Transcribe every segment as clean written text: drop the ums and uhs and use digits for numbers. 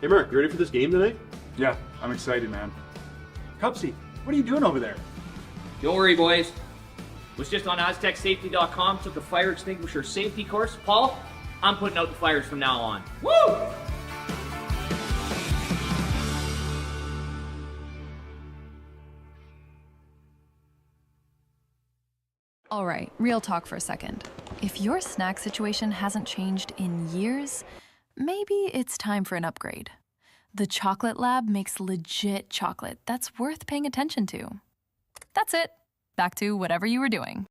Hey Mark, you ready for this game tonight? Yeah, I'm excited, man. Cupsy, what are you doing over there? Don't worry, boys. Was just on AztecSafety.com, took a fire extinguisher safety course. Paul, I'm putting out the fires from now on. Woo! All right, real talk for a second. If your snack situation hasn't changed in years, maybe it's time for an upgrade. The Chocolate Lab makes legit chocolate that's worth paying attention to. That's it. Back to whatever you were doing.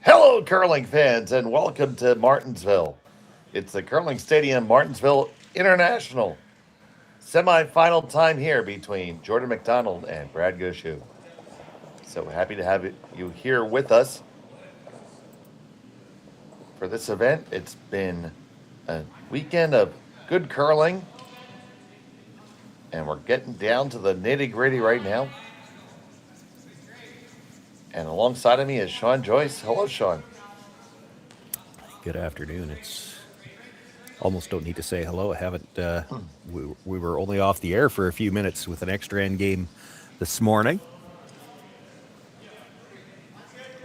Hello, curling fans, and welcome to Martensville. It's the Curling Stadium Martensville International. Semi-final time here between Jordon McDonald and Brad Gushue. So happy to have you here with us for this event. It's been a weekend of good curling, and we're getting down to the nitty-gritty right now. And alongside of me is Sean Joyce. Hello, Sean. Good afternoon. It's almost don't need to say hello. I haven't. We were only off the air for a few minutes with an extra end game this morning.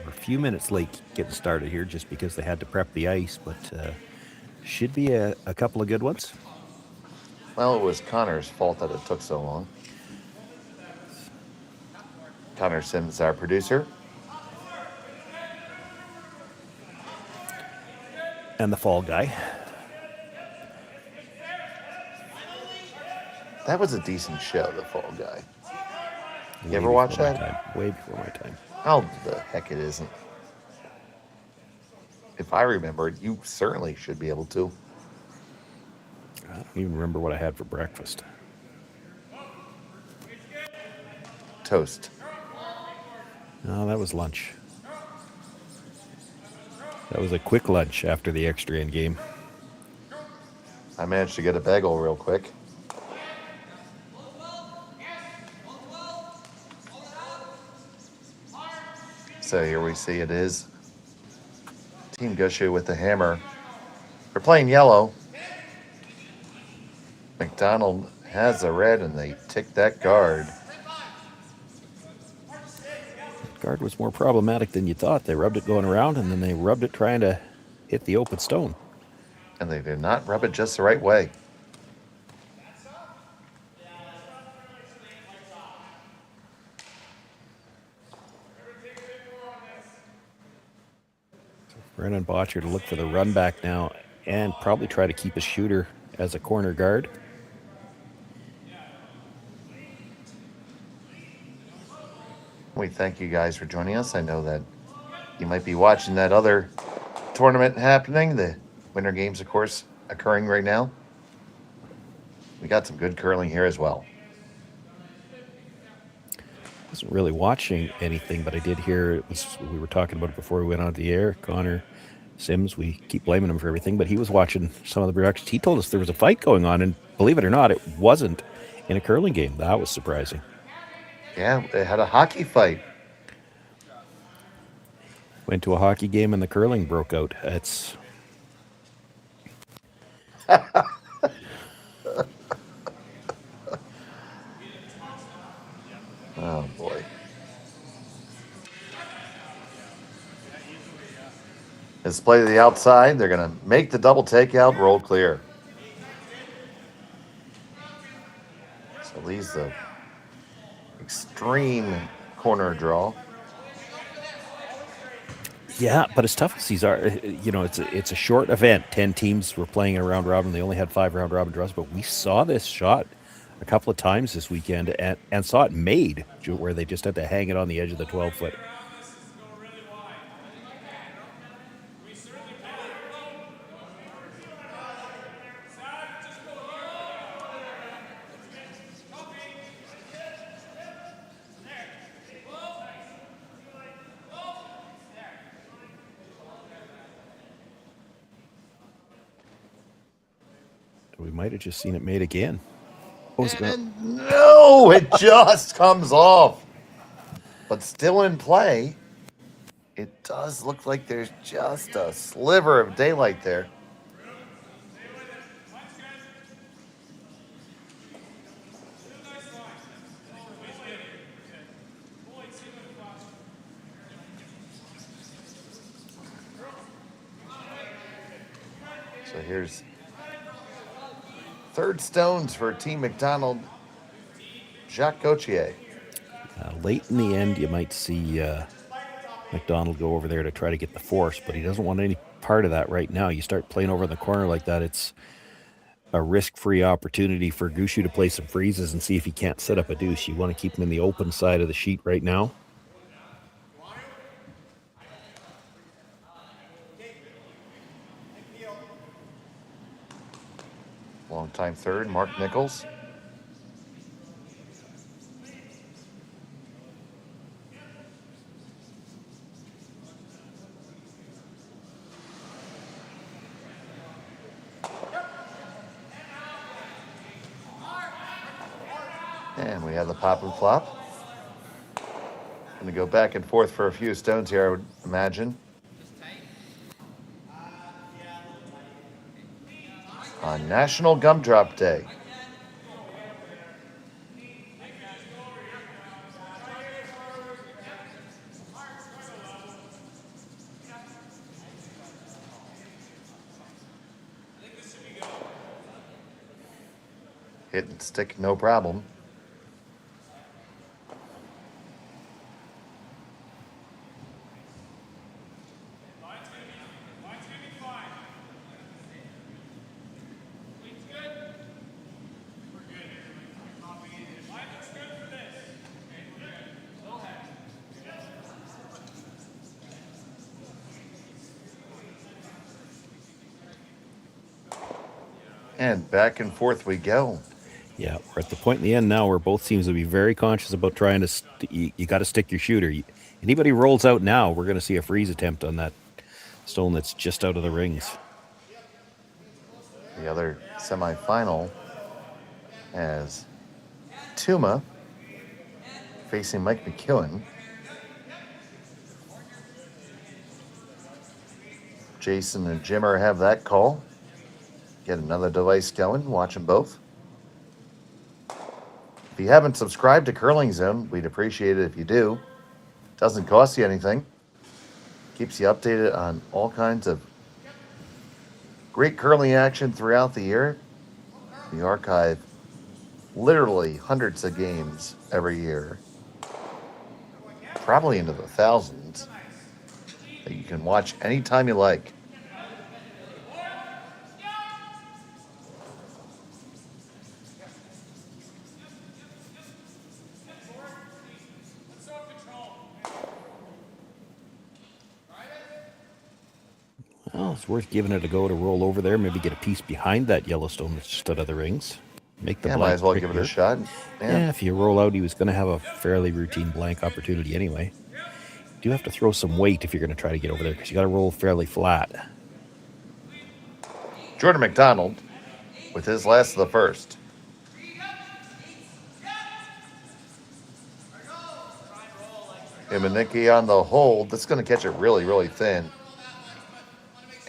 We're a few minutes late getting started here just because they had to prep the ice, but should be a couple of good ones. Well, it was Connor's fault that it took so long. Connor Sims, our producer. And the fall guy. That was a decent show, The Fall Guy. You Way ever watch before my that? time. Way before my time. How the heck it isn't? If I remember it, you certainly should be able to. I don't even remember what I had for breakfast. Toast. No, that was lunch. That was a quick lunch after the extra end game. I managed to get a bagel real quick. So here we see it is Team Gushue with the hammer. They're playing yellow. McDonald has the red, and they tick that guard. Guard was more problematic than you thought. They rubbed it going around, and then they rubbed it trying to hit the open stone. And they did not rub it just the right way. Brennan Botcher to look for the run back now and probably try to keep his shooter as a corner guard. We thank you guys for joining us. I know that you might be watching that other tournament happening. The Winter Games, of course, occurring right now. We got some good curling here as well. Wasn't really watching anything, but I did hear we were talking about it before we went on the air. Connor Sims, we keep blaming him for everything, but he was watching some of the productions. He told us there was a fight going on, and believe it or not, it wasn't in a curling game. That was surprising. Yeah, they had a hockey fight. Went to a hockey game and the curling broke out. It's Oh, boy. It's play to the outside. They're going to make the double takeout, roll clear. So leaves the extreme corner draw. Yeah, but as tough as these are, it's a short event. 10 teams were playing in a round robin. They only had 5 round robin draws, but we saw this shot a couple of times this weekend and saw it made, where they just had to hang it on the edge of the 12-foot. We might have just seen it made again. No, it just comes off. But still in play. It does look like there's just a sliver of daylight there. So here's third stones for Team McDonald, Jacques Gauthier. Late in the end, you might see McDonald go over there to try to get the force, but he doesn't want any part of that right now. You start playing over in the corner like that, it's a risk-free opportunity for Gushue to play some freezes and see if he can't set up a deuce. You want to keep him in the open side of the sheet right now. Long-time third, Mark Nichols. And we have the pop and flop. Going to go back and forth for a few stones here, I would imagine. On National Gumdrop Day. Hit and stick, no problem. And back and forth we go. Yeah, we're at the point in the end now where both teams will be very conscious about trying to... you got to stick your shooter. Anybody rolls out now, we're going to see a freeze attempt on that stone that's just out of the rings. The other semifinal has Tuma facing Mike McEwen. Jason and Jimmer have that call. Get another device going, watch them both. If you haven't subscribed to Curling Zone, we'd appreciate it if you do. Doesn't cost you anything. Keeps you updated on all kinds of great curling action throughout the year. We archive literally hundreds of games every year. Probably into the thousands that you can watch anytime you like. Well, it's worth giving it a go to roll over there, maybe get a piece behind that Yellowstone that's just out of the rings. Make the Yeah, blank might as well give it a shot. Yeah, if you roll out, he was going to have a fairly routine blank opportunity anyway. You do have to throw some weight if you're going to try to get over there, because you got to roll fairly flat. Jordon McDonald with his last of the first. Him and Nicky on the hold. That's going to catch it really, really thin.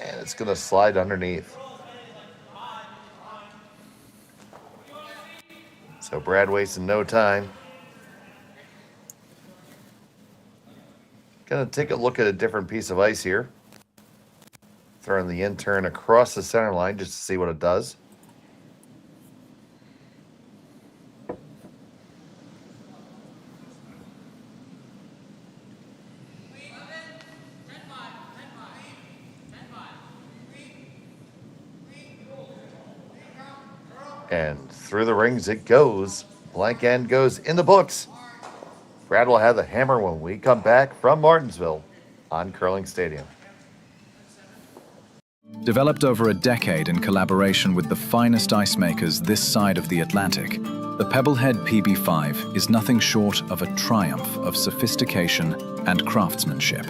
And it's going to slide underneath. So Brad wasting no time. Going to take a look at a different piece of ice here. Throwing the intern across the center line just to see what it does. And through the rings it goes. Blank end goes in the books. Brad will have the hammer when we come back from Martensville on Curling Stadium. Developed over a decade in collaboration with the finest ice makers this side of the Atlantic, the Pebblehead PB5 is nothing short of a triumph of sophistication and craftsmanship.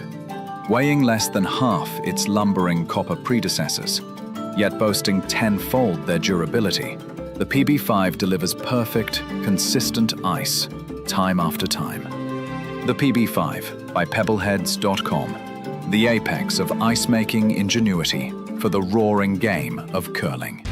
Weighing less than half its lumbering copper predecessors, yet boasting tenfold their durability, the PB5 delivers perfect, consistent ice, time after time. The PB5 by Pebbleheads.com, the apex of ice-making ingenuity for the roaring game of curling.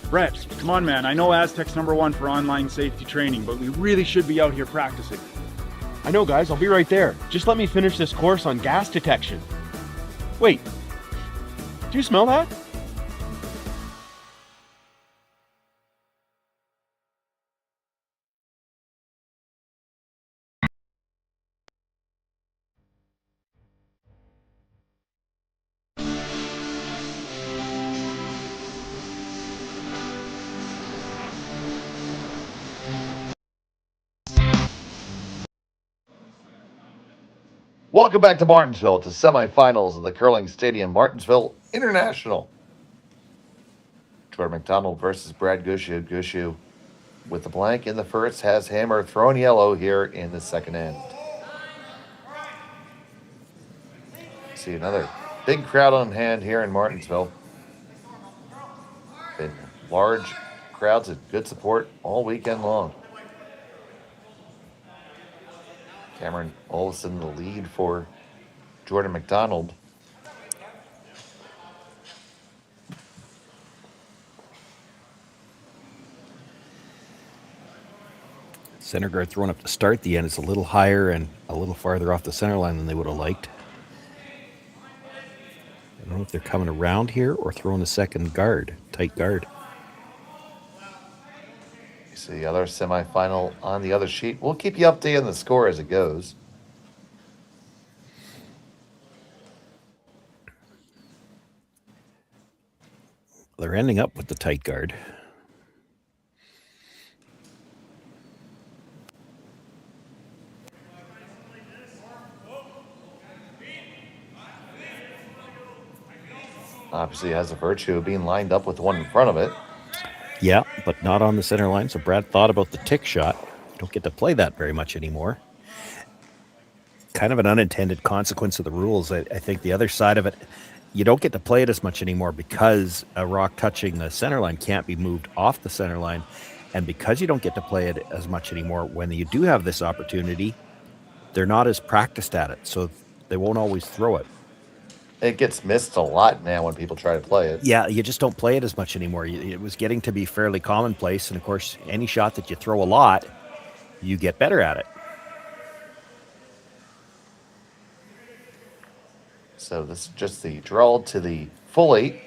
Brett, come on, man. I know Aztec's #1 for online safety training, but we really should be out here practicing. I know, guys. I'll be right there. Just let me finish this course on gas detection. Wait. Do you smell that? Welcome back to Martensville, to semifinals of the Curling Stadium Martensville International. Jordon McDonald versus Brad Gushue. Gushue with the blank in the first, has hammer thrown yellow here in the second end. See another big crowd on hand here in Martensville. Been large crowds and good support all weekend long. Cameron Olson the lead for Jordon McDonald. Center guard thrown up to start the end. It's a little higher and a little farther off the center line than they would have liked. I don't know if they're coming around here or throwing a second guard, tight guard. You see the other semifinal on the other sheet. We'll keep you updated on the score as it goes. They're ending up with the tight guard. Obviously has the virtue of being lined up with the one in front of it. Yeah, but not on the center line. So Brad thought about the tick shot. You don't get to play that very much anymore. Kind of an unintended consequence of the rules. I think the other side of it, you don't get to play it as much anymore because a rock touching the center line can't be moved off the center line. And because you don't get to play it as much anymore, when you do have this opportunity, they're not as practiced at it. So they won't always throw it. It gets missed a lot now when people try to play it. Yeah, you just don't play it as much anymore. It was getting to be fairly commonplace. And, of course, any shot that you throw a lot, you get better at it. So this is just the draw to the full 8.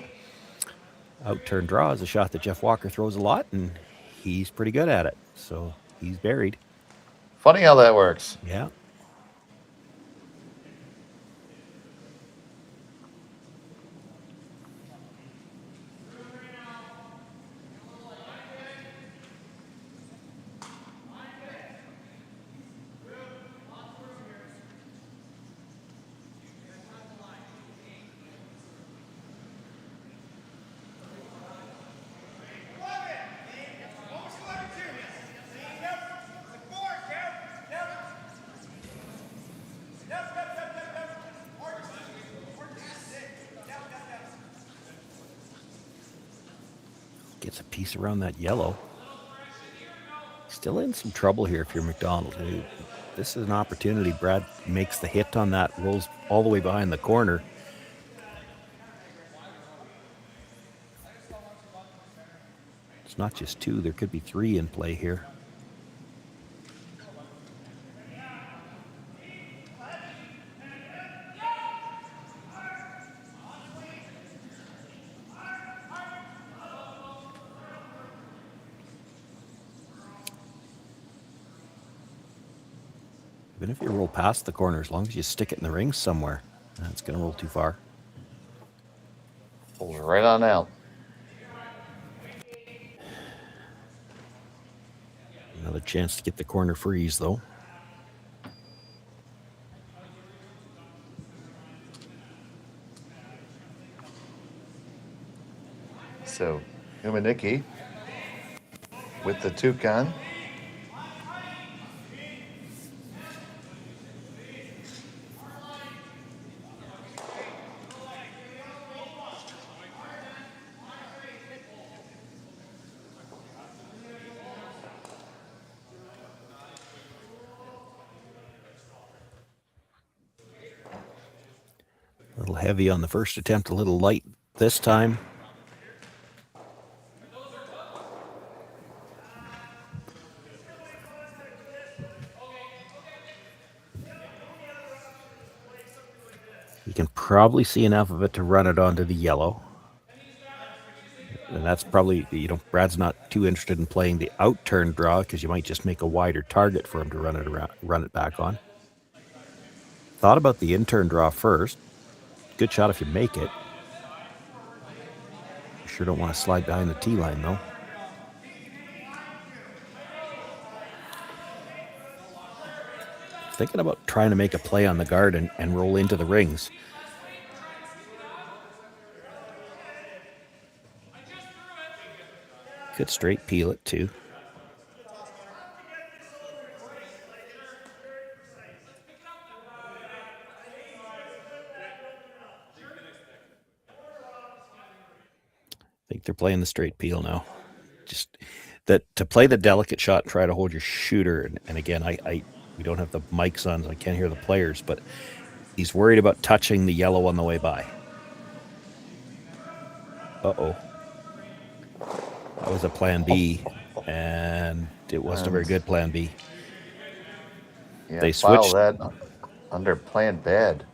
Out-turn draw is a shot that Jeff Walker throws a lot, and he's pretty good at it. So he's buried. Funny how that works. Yeah. Gets a piece around that yellow. Still in some trouble here if you're McDonald. This is an opportunity. Brad makes the hit on that, rolls all the way behind the corner. It's not just 2. There could be 3 in play here. Even if you roll past the corner, as long as you stick it in the ring somewhere, it's going to roll too far. Pulls right on out. Another chance to get the corner freeze, though. So, Humaniki with the toucan. A little heavy on the first attempt, a little light this time. You can probably see enough of it to run it onto the yellow. And that's probably, Brad's not too interested in playing the out-turn draw because you might just make a wider target for him to run it back on. Thought about the in-turn draw first. Good shot if you make it. You sure don't want to slide behind the tee line, though. Thinking about trying to make a play on the guard and roll into the rings. Could straight peel it, too. I think they're playing the straight peel now. Just that to play the delicate shot, try to hold your shooter. And again, we don't have the mics on, so I can't hear the players, but he's worried about touching the yellow on the way by. Uh-oh. That was a plan B, and it wasn't a very good plan B. Yeah, they file switched that under plan bad.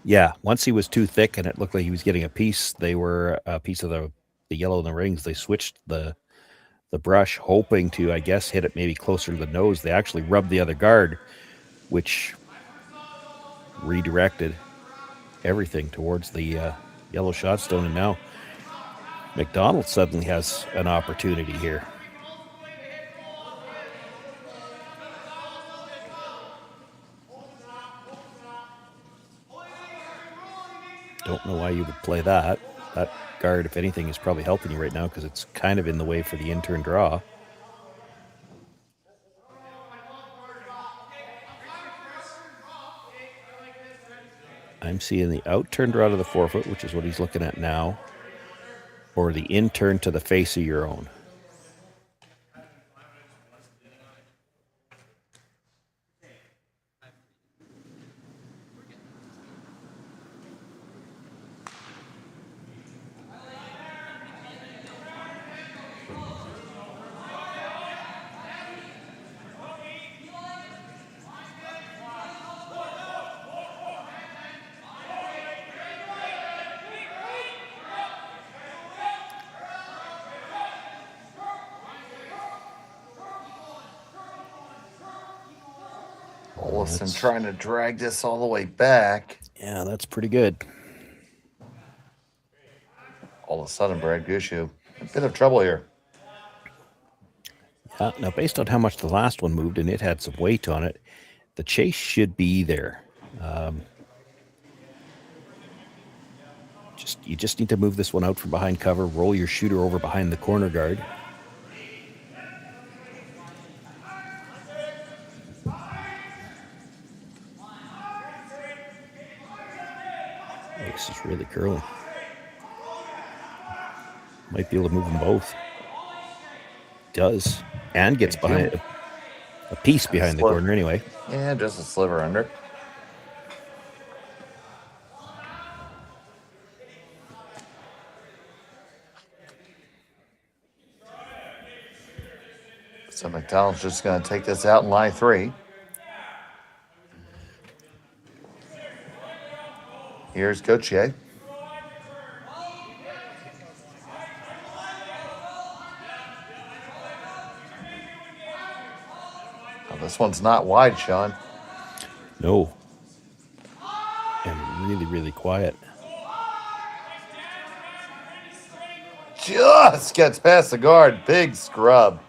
Yeah, once he was too thick and it looked like he was getting a piece, they were a piece of the yellow in the rings. They switched the brush, hoping to, I guess, hit it maybe closer to the nose. They actually rubbed the other guard, which redirected everything towards the yellow shot stone. And now McDonald suddenly has an opportunity here. Don't know why you would play that. That guard, if anything, is probably helping you right now because it's kind of in the way for the in-turn draw. I'm seeing the out-turn draw to the forefoot, which is what he's looking at now, or the in-turn to the face of your own. Olsen trying to drag this all the way back. Yeah, that's pretty good. All of a sudden, Brad Gushue, a bit of trouble here. Now, based on how much the last one moved, and it had some weight on it, the chase should be there. You just need to move this one out from behind cover, roll your shooter over behind the corner guard. This is really curling. Might be able to move them both. Does. And gets behind a piece behind the corner anyway. Yeah, just a sliver under. So McDonald's just going to take this out in line 3. Here's Gushue. This one's not wide, Sean. No. And really, really quiet. Just gets past the guard. Big scrub.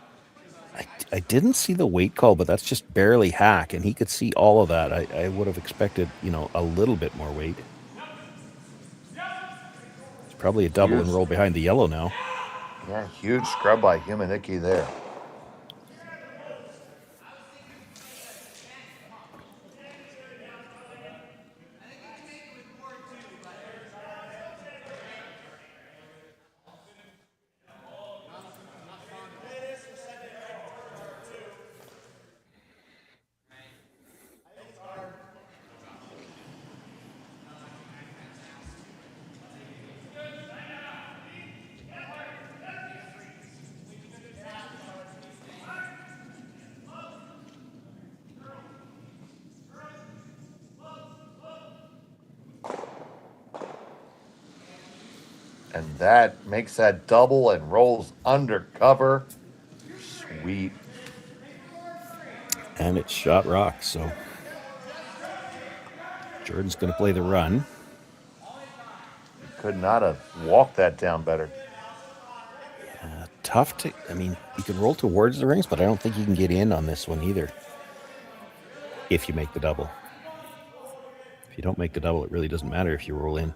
I didn't see the weight call, but that's just barely hack, and he could see all of that. I would have expected, a little bit more weight. It's probably a double and roll behind the yellow now. Yeah, huge scrub by Humaniki there. And that makes that double and rolls undercover. Sweet. And it's shot rock, so Jordan's going to play the run. Could not have walked that down better. Tough to, you can roll towards the rings, but I don't think you can get in on this one either. If you make the double. If you don't make the double, it really doesn't matter if you roll in.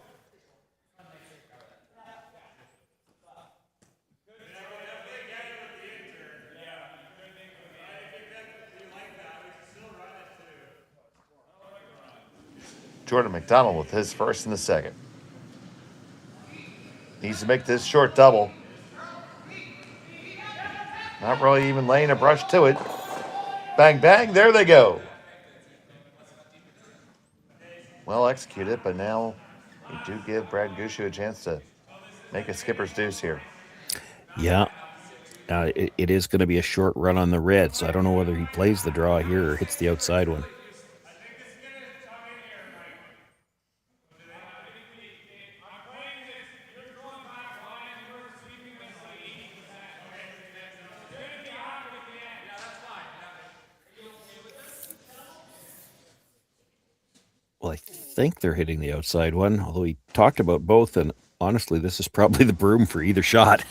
Jordon McDonald with his first and the second. Needs to make this short double. Not really even laying a brush to it. Bang, bang, there they go. Well executed, but now you do give Brad Gushue a chance to make a skipper's deuce here. Yeah. It is going to be a short run on the red, so I don't know whether he plays the draw here or hits the outside one. Well, I think they're hitting the outside one, although he talked about both, and honestly, this is probably the broom for either shot.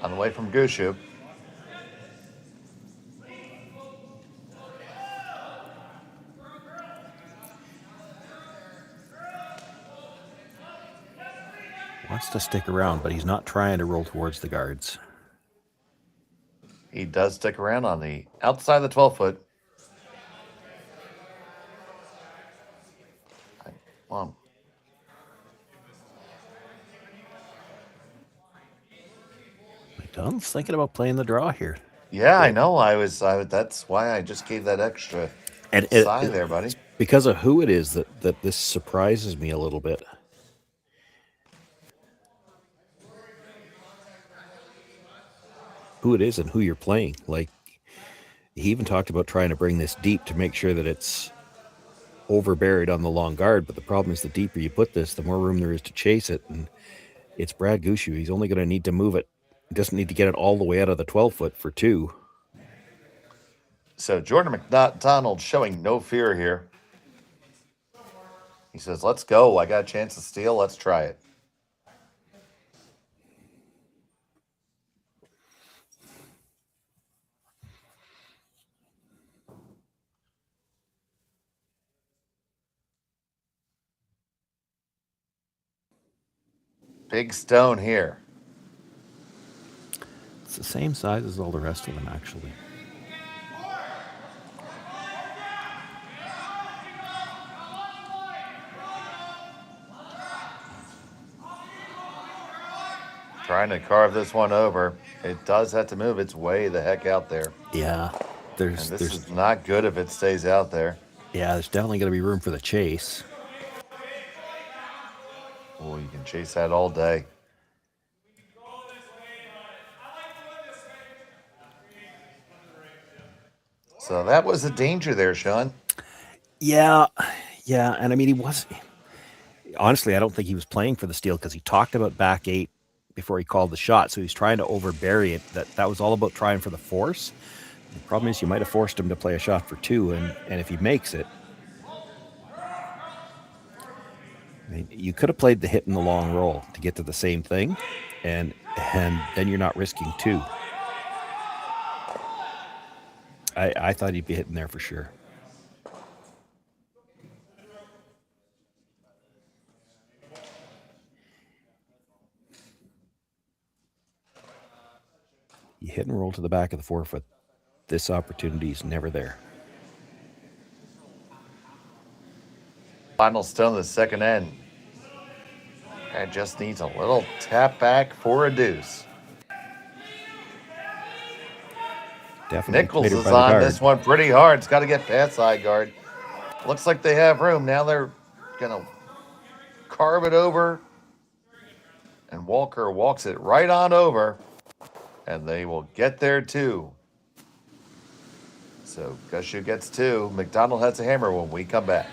On the way from Gushue. Wants to stick around, but he's not trying to roll towards the guards. He does stick around on the outside of the 12-foot. Well, McDonald's thinking about playing the draw here. yeah, I know. That's why I just gave that extra sigh there, buddy. Because of who it is that this surprises me a little bit. Who it is and who you're playing. Like, he even talked about trying to bring this deep to make sure that it's over buried on the long guard, but the problem is the deeper you put this, the more room there is to chase it, and it's Brad Gushue. He's only going to need to move it. He doesn't need to get it all the way out of the 12-foot for two. So Jordon McDonald showing no fear here. He says, let's go. I got a chance to steal. Let's try it. Big stone here. It's the same size as all the rest of them, actually. trying to carve this one over. It does have to move. It's way the heck out there. Yeah, And this is not good if it stays out there. yeah, there's definitely going to be room for the chase. Oh, you can chase that all day. So that was a danger there, Sean. Yeah, and I mean, he was honestly, I don't think he was playing for the steal because he talked about back 8 before he called the shot, so he's trying to overbury it. That was all about trying for the force. The problem is you might have forced him to play a shot for 2, and if he makes it, I mean, you could have played the hit and the long roll to get to the same thing, and then you're not risking 2. I thought he'd be hitting there for sure. You hit and roll to the back of the 4-foot. This opportunity is never there. Final stone of the second end. And just needs a little tap back for a deuce. Definitely Nichols played it is by the on guard. this one pretty hard. It's got to get past side guard. Looks like they have room. Now they're going to carve it over. And Walker walks it right on over. And they will get there too. So Gushue gets 2. McDonald has a hammer when we come back.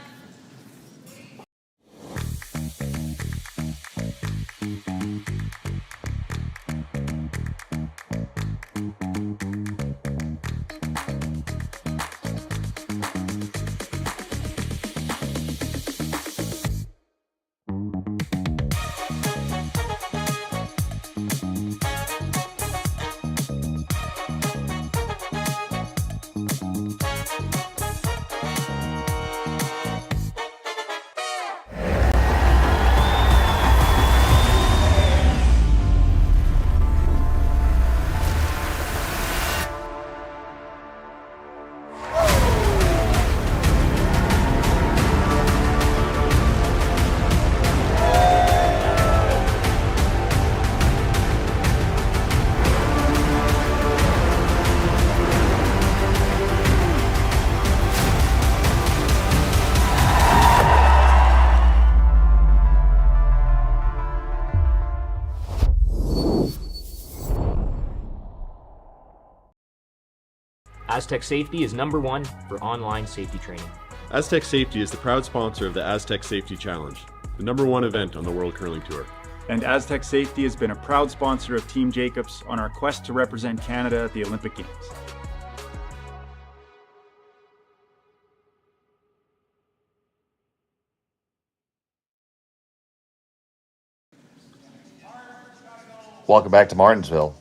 Aztec Safety is #1 for online safety training. Aztec Safety is the proud sponsor of the Aztec Safety Challenge, the #1 event on the World Curling Tour. And Aztec Safety has been a proud sponsor of Team Jacobs on our quest to represent Canada at the Olympic Games. Welcome back to Martensville.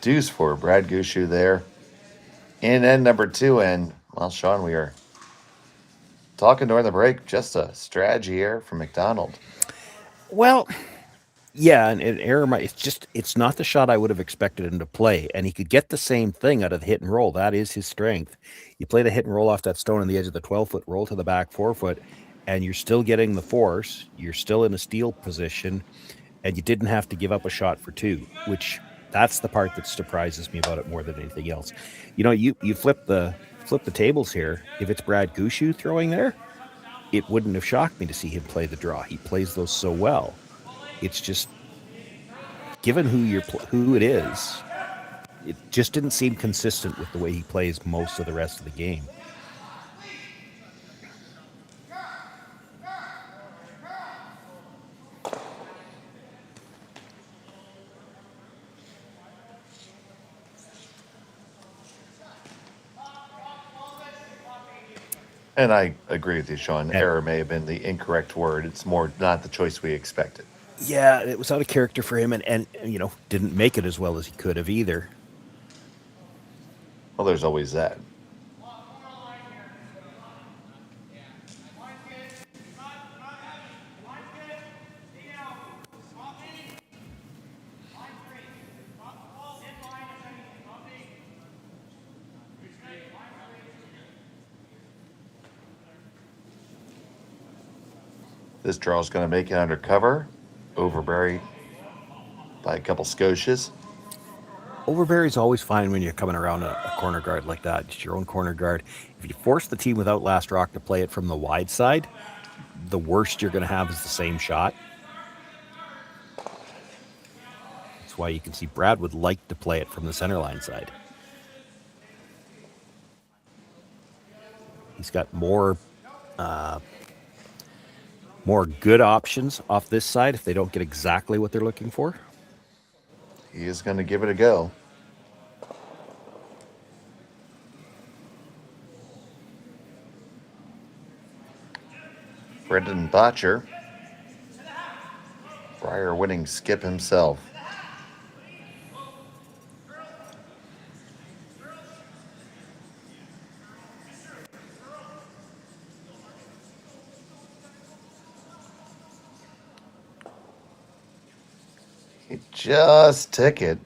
Deuce for Brad Gushue there. In end number 2. And, well, Sean, we are talking during the break. Just a strategy error from McDonald. Well, yeah, and an error it's not the shot I would have expected him to play, and he could get the same thing out of the hit and roll. That is his strength. You play the hit and roll off that stone on the edge of the 12-foot, roll to the back 4-foot, and you're still getting the force. You're still in a steal position, and you didn't have to give up a shot for 2, which that's the part that surprises me about it more than anything else. You know, you flip the tables here. If it's Brad Gushue throwing there, it wouldn't have shocked me to see him play the draw. He plays those so well. It's just, given who it is, it just didn't seem consistent with the way he plays most of the rest of the game. And I agree with you, Sean. Error may have been the incorrect word. It's more not the choice we expected. Yeah, it was out of character for him, and you know, didn't make it as well as he could have either. Well, there's always that. This draw is going to make it undercover. Overbury by a couple Scotias. Overberry's always fine when you're coming around a corner guard like that. It's your own corner guard. If you force the team without last rock to play it from the wide side, the worst you're going to have is the same shot. That's why you can see Brad would like to play it from the center line side. He's got more good options off this side if they don't get exactly what they're looking for. He is going to give it a go. Brendan Botcher. Briar winning skip himself. He just took it.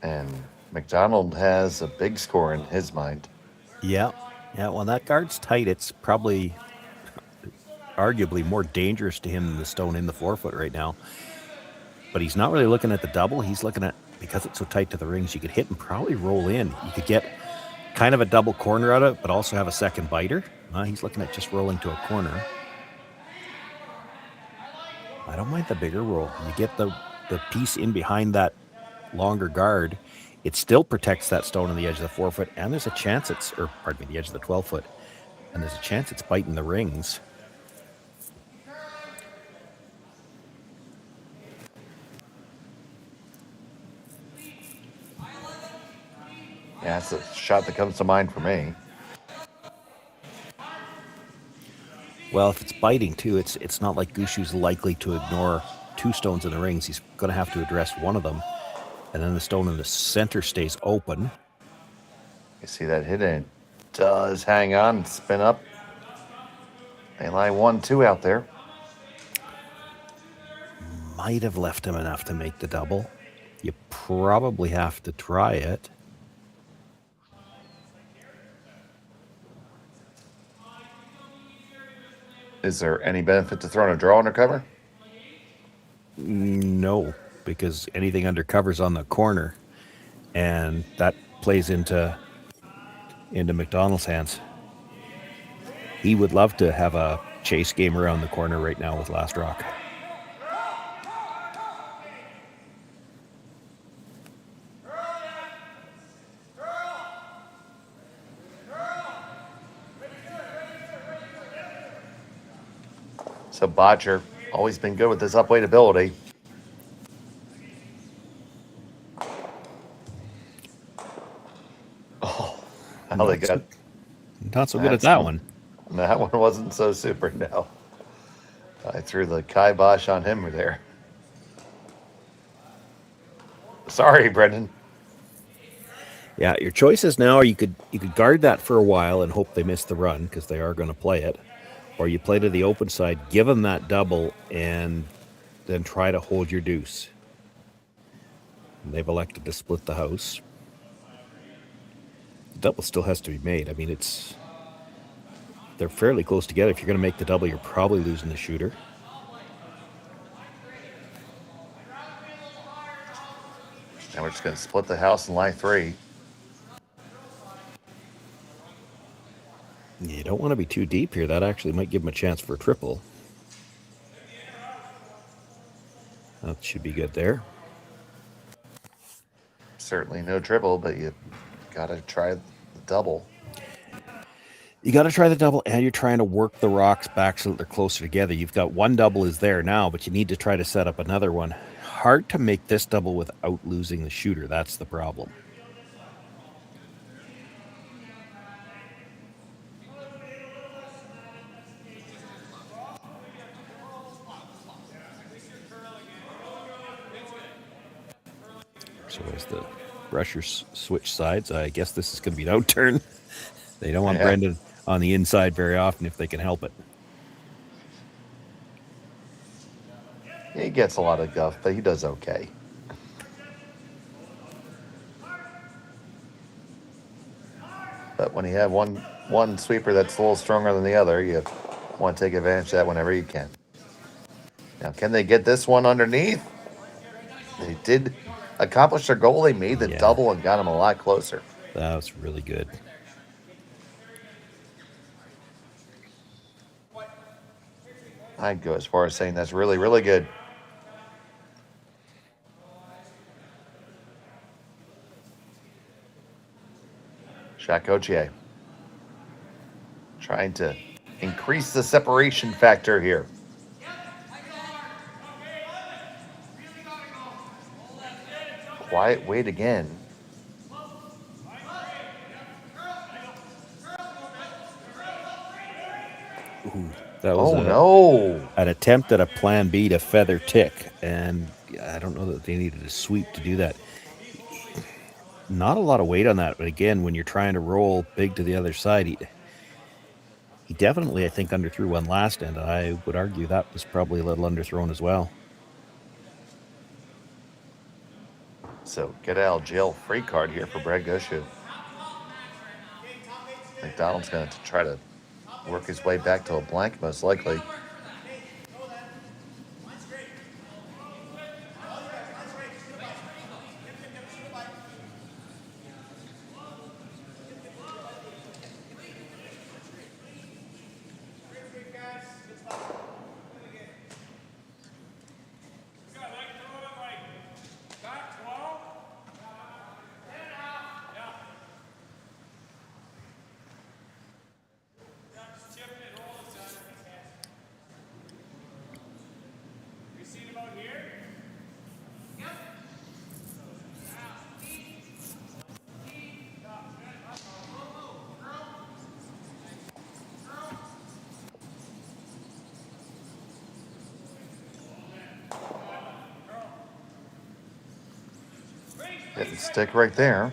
And McDonald has a big score in his mind. Yeah. When that guard's tight, it's probably arguably more dangerous to him than the stone in the 4-foot right now. But he's not really looking at the double. He's looking at, because it's so tight to the rings, you could hit and probably roll in. You could get kind of a double corner out of it, but also have a second biter. He's looking at just rolling to a corner. I don't mind the bigger roll. You get the piece in behind that longer guard. It still protects that stone on the edge of the 4-foot, and there's a chance the edge of the 12-foot, and there's a chance it's biting the rings. Yeah, that's a shot that comes to mind for me. Well, if it's biting too, it's not like Gushue's likely to ignore two stones in the rings. He's going to have to address one of them, and then the stone in the center stays open. You see that hit, and it does hang on and spin up. They lie 1-2 out there. Might have left him enough to make the double. You probably have to try it. Is there any benefit to throwing a draw under cover? No, because anything under cover's on the corner, and that plays into McDonald's hands. He would love to have a chase game around the corner right now with last rock. So Botcher, always been good with his upweight ability. Oh, how they got... Not so good at that one. That one wasn't so super, no. I threw the kibosh on him there. Sorry, Brendan. Yeah, your choices now are you could guard that for a while and hope they miss the run because they are going to play it. Or you play to the open side, give them that double, and then try to hold your deuce. And they've elected to split the house. The double still has to be made. I mean, they're fairly close together. If you're going to make the double, you're probably losing the shooter. And we're just going to split the house and lie 3. You don't want to be too deep here. That actually might give them a chance for a triple. That should be good there. Certainly no triple, but you got to try the double. You got to try the double, and you're trying to work the rocks back so that they're closer together. You've got one double is there now, but you need to try to set up another one. Hard to make this double without losing the shooter. That's the problem. So as the rushers switch sides, I guess this is going to be an out turn. They don't want Brendan on the inside very often if they can help it. He gets a lot of guff, but he does okay. But when you have one sweeper that's a little stronger than the other, you want to take advantage of that whenever you can. Now, can they get this one underneath? They did accomplish their goal. They made the double and got them a lot closer. That was really good. I'd go as far as saying that's really, really good. Chacotier trying to increase the separation factor here. Quiet wait again. Ooh, that was no. An attempt at a plan B to feather Tick, and I don't know that they needed a sweep to do that. Not a lot of weight on that, but again, when you're trying to roll big to the other side, he definitely, I think, underthrew one last end. I would argue that was probably a little underthrown as well. So get out of jail free card here for Brad Gushue. McDonald's going to try to work his way back to a blank, most likely. Hitting stick right there.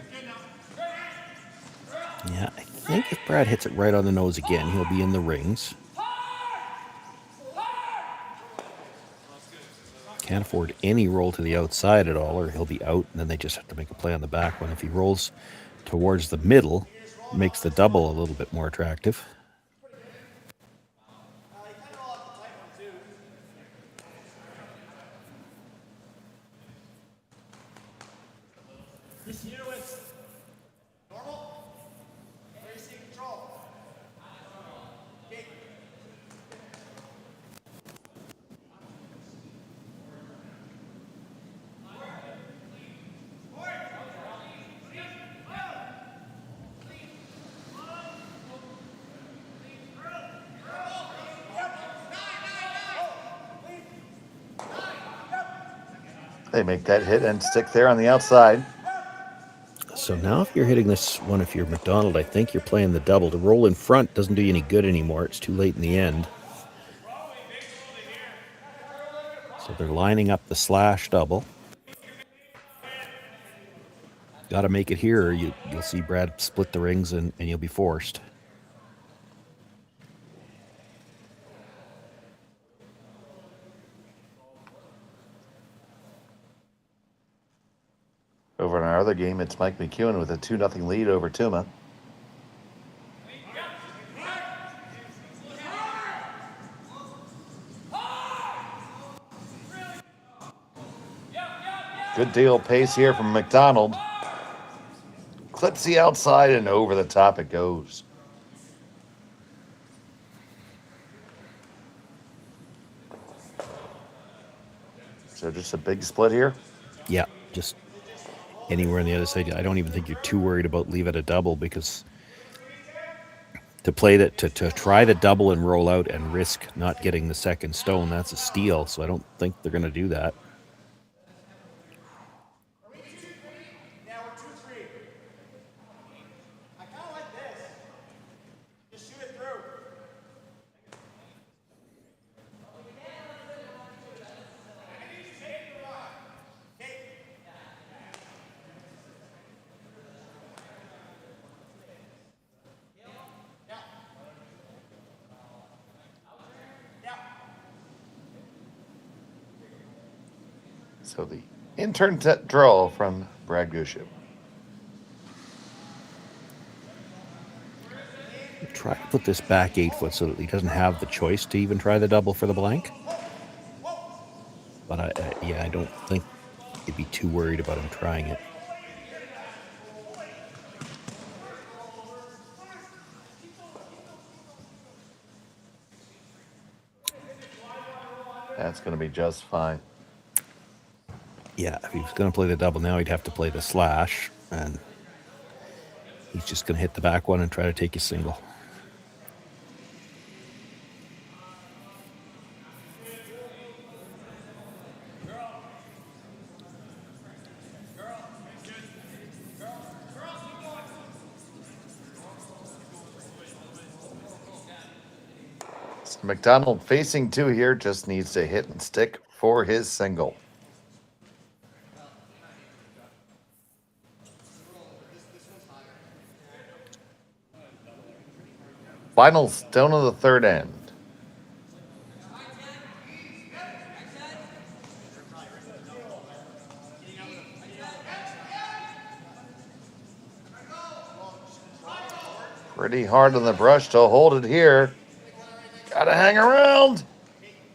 Yeah, I think if Brad hits it right on the nose again, he'll be in the rings. Can't afford any roll to the outside at all, or he'll be out, and then they just have to make a play on the back one. If he rolls towards the middle, it makes the double a little bit more attractive. They make that hit and stick there on the outside. So now if you're hitting this one, if you're McDonald, I think you're playing the double. To roll in front doesn't do you any good anymore. It's too late in the end. So they're lining up the slash double. Got to make it here, or you'll see Brad split the rings and you'll be forced. Over in our other game, it's Mike McEwen with a 2-0 lead over Tuma. Good deal of pace here from McDonald. Clips the outside and over the top it goes. So just a big split here? Yeah, just anywhere on the other side. I don't even think you're too worried about leave it a double, because to play that, to try the double and roll out and risk not getting the second stone, that's a steal. So I don't think they're going to do that. So the intern draw from Brad Gushue. Try to put this back 8 foot so that he doesn't have the choice to even try the double for the blank. But I don't think he'd be too worried about him trying it. That's going to be just fine. Yeah, if he was going to play the double now, he'd have to play the slash, and he's just going to hit the back one and try to take his single. McDonald facing 2 here, just needs to hit and stick for his single. Final stone of the third end. Pretty hard on the brush to hold it here. Gotta hang around.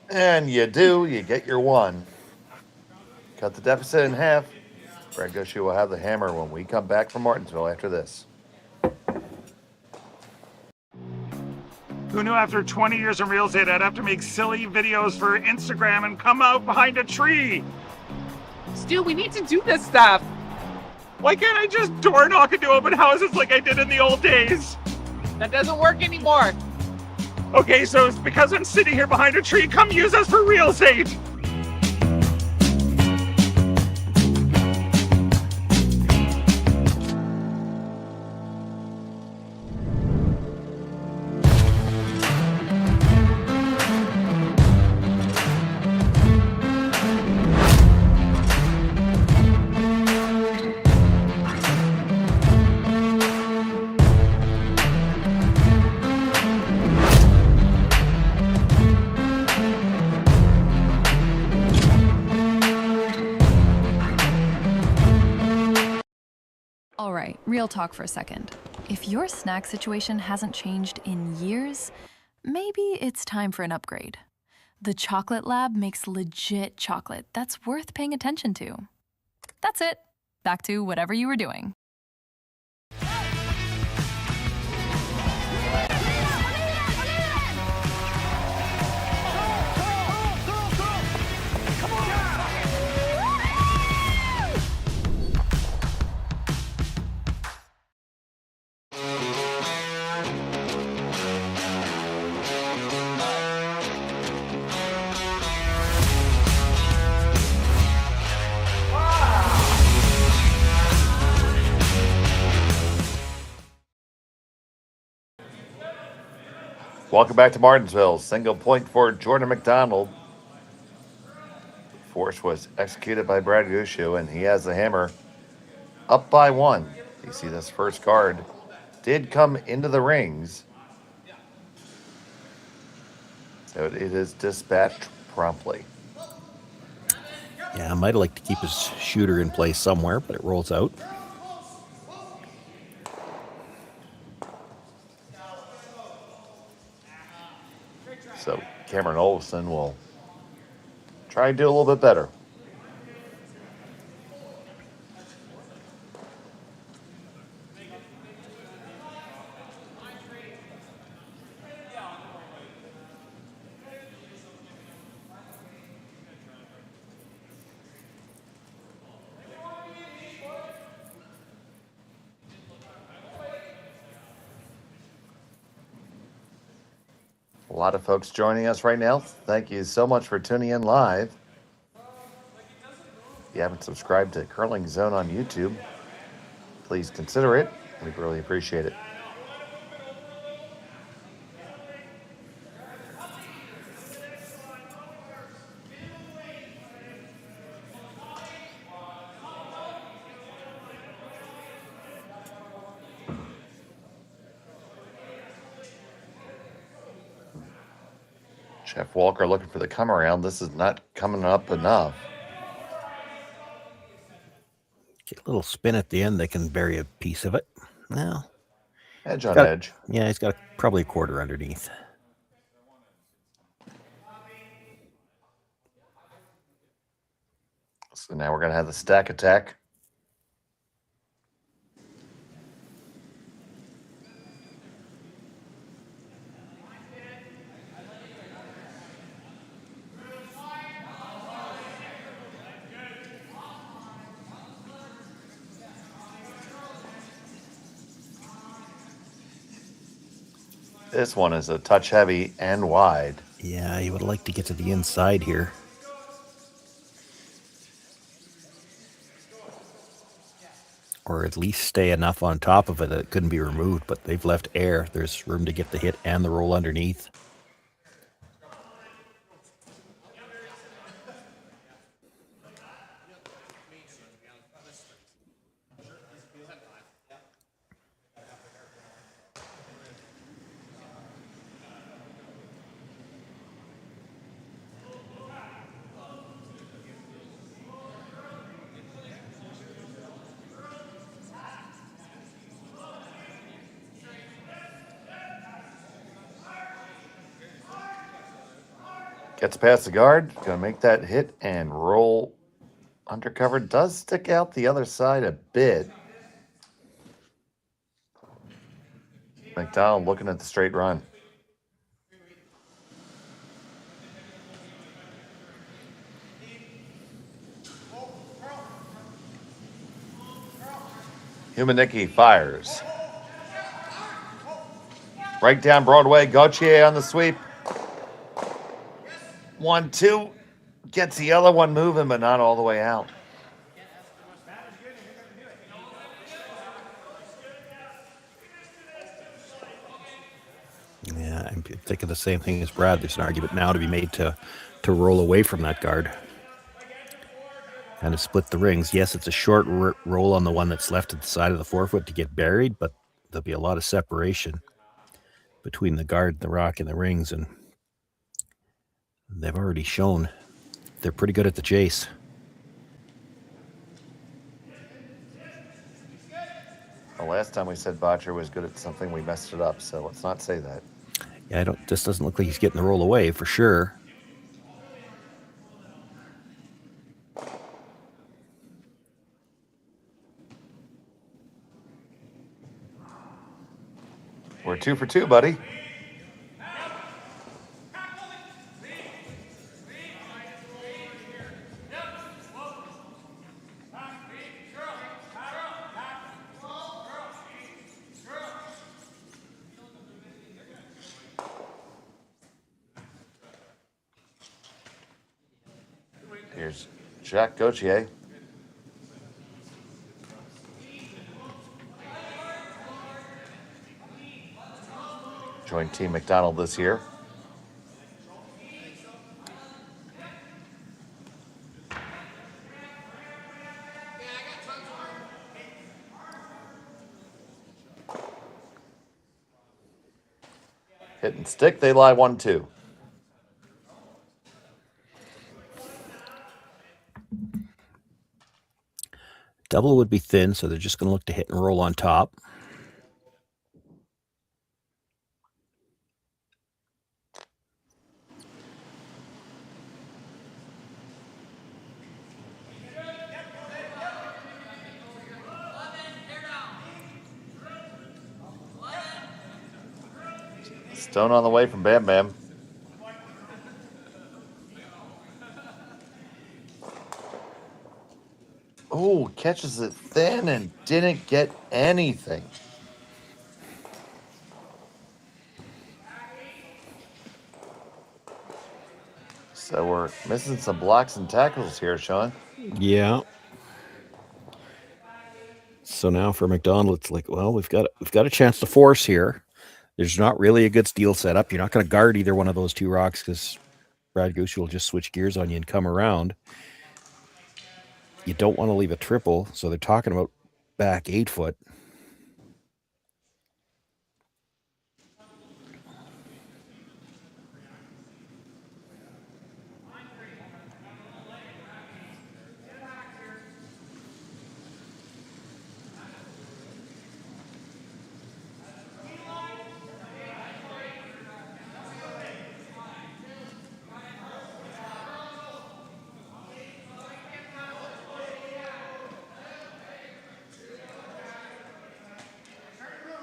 And you do. You get your 1. Cut the deficit in half. Brad Gushue will have the hammer when we come back from Martensville after this. Who knew after 20 years in real estate I'd have to make silly videos for Instagram and come out behind a tree? Stu, we need to do this stuff. Why can't I just door knock into open houses like I did in the old days? That doesn't work anymore. Okay, so it's because I'm sitting here behind a tree. Come use us for real estate. All right, real talk for a second. If your snack situation hasn't changed in years, maybe it's time for an upgrade. The Chocolate Lab makes legit chocolate that's worth paying attention to. That's it. Back to whatever you were doing. Welcome back to Martensville. Single point for Jordon McDonald. Force was executed by Brad Gushue, and he has the hammer up by 1. You see this first card did come into the rings. So it is dispatched promptly. Yeah, I might have liked to keep his shooter in place somewhere, but it rolls out. So Cameron Olson will try and do a little bit better. A lot of folks joining us right now. Thank you so much for tuning in live. If you haven't subscribed to Curling Zone on YouTube, please consider it. We'd really appreciate it. Jeff Walker looking for the come around. This is not coming up enough. Get a little spin at the end, they can bury a piece of it. Now, Edge on edge. Yeah, he's got probably a quarter underneath. So now we're going to have the stack attack. This one is a touch heavy and wide. Yeah, he would like to get to the inside here. Or at least stay enough on top of it that it couldn't be removed, but they've left air. There's room to get the hit and the roll underneath. Gets past the guard, gonna make that hit and roll. Undercover does stick out the other side a bit. McDonald looking at the straight run. Humanicki fires. Right down Broadway, Gauthier on the sweep. 1-2. Gets the other one moving, but not all the way out. Yeah, I'm thinking the same thing as Brad. There's an argument now to be made to roll away from that guard. Kind of split the rings. Yes, it's a short roll on the one that's left at the side of the forefoot to get buried, but there'll be a lot of separation between the guard, the rock, and the rings, and they've already shown they're pretty good at the chase. The last time we said Botcher was good at something, we messed it up, so let's not say that. Yeah, this doesn't look like he's getting the roll away for sure. We're 2 for 2, buddy. Here's Jacques Gauthier. Joined Team McDonald this year. Hit and stick, they lie 1-2. Double would be thin, so they're just going to look to hit and roll on top. Stone on the way from Bam Bam. Oh, catches it thin and didn't get anything. So we're missing some blocks and tackles here, Sean. Yeah. So now for McDonald, it's like, well, we've got a chance to force here. There's not really a good steal setup. You're not going to guard either one of those two rocks because Brad Gushue will just switch gears on you and come around. You don't want to leave a triple, so they're talking about back 8 foot.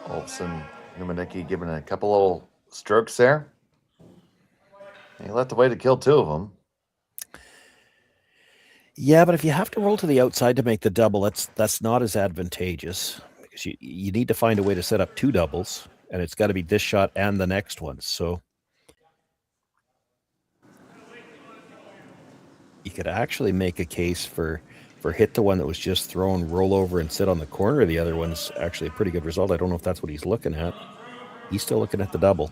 Olsen, Humanicki giving a couple little strokes there. He left away to kill two of them. Yeah, but if you have to roll to the outside to make the double, that's not as advantageous because you need to find a way to set up two doubles, and it's got to be this shot and the next one. So you could actually make a case for hit the one that was just thrown, roll over and sit on the corner. The other one's actually a pretty good result. I don't know if that's what he's looking at. He's still looking at the double.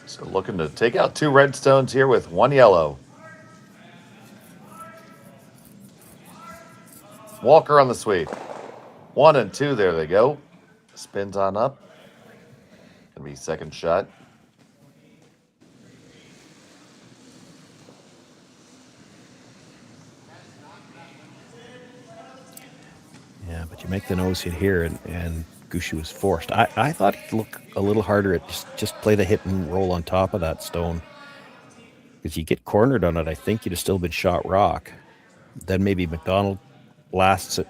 So looking to take out two red stones here with one yellow. Walker on the sweep. 1 and 2, there they go. Spins on up. Gonna be second shot. Yeah, but you make the nose hit here, and Gushue was forced. I thought he'd look a little harder at just play the hit and roll on top of that stone. Because you get cornered on it, I think you'd have still been shot rock. Then maybe McDonald blasts it,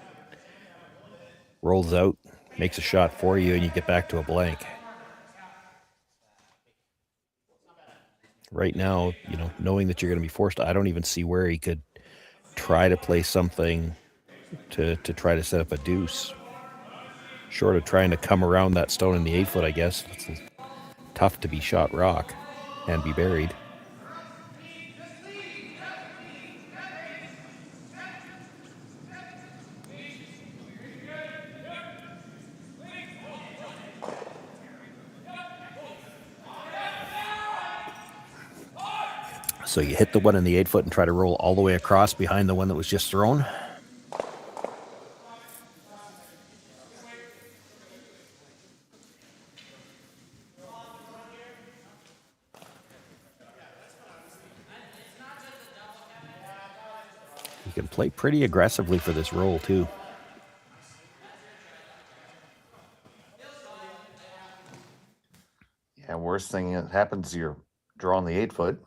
rolls out, makes a shot for you, and you get back to a blank. Right now, knowing that you're going to be forced, I don't even see where he could try to play something to try to set up a deuce. Short of trying to come around that stone in the 8-foot, I guess. It's tough to be shot rock and be buried. So you hit the one in the 8-foot and try to roll all the way across behind the one that was just thrown. You can play pretty aggressively for this roll, too. Yeah, worst thing that happens, you're drawing the 8-foot.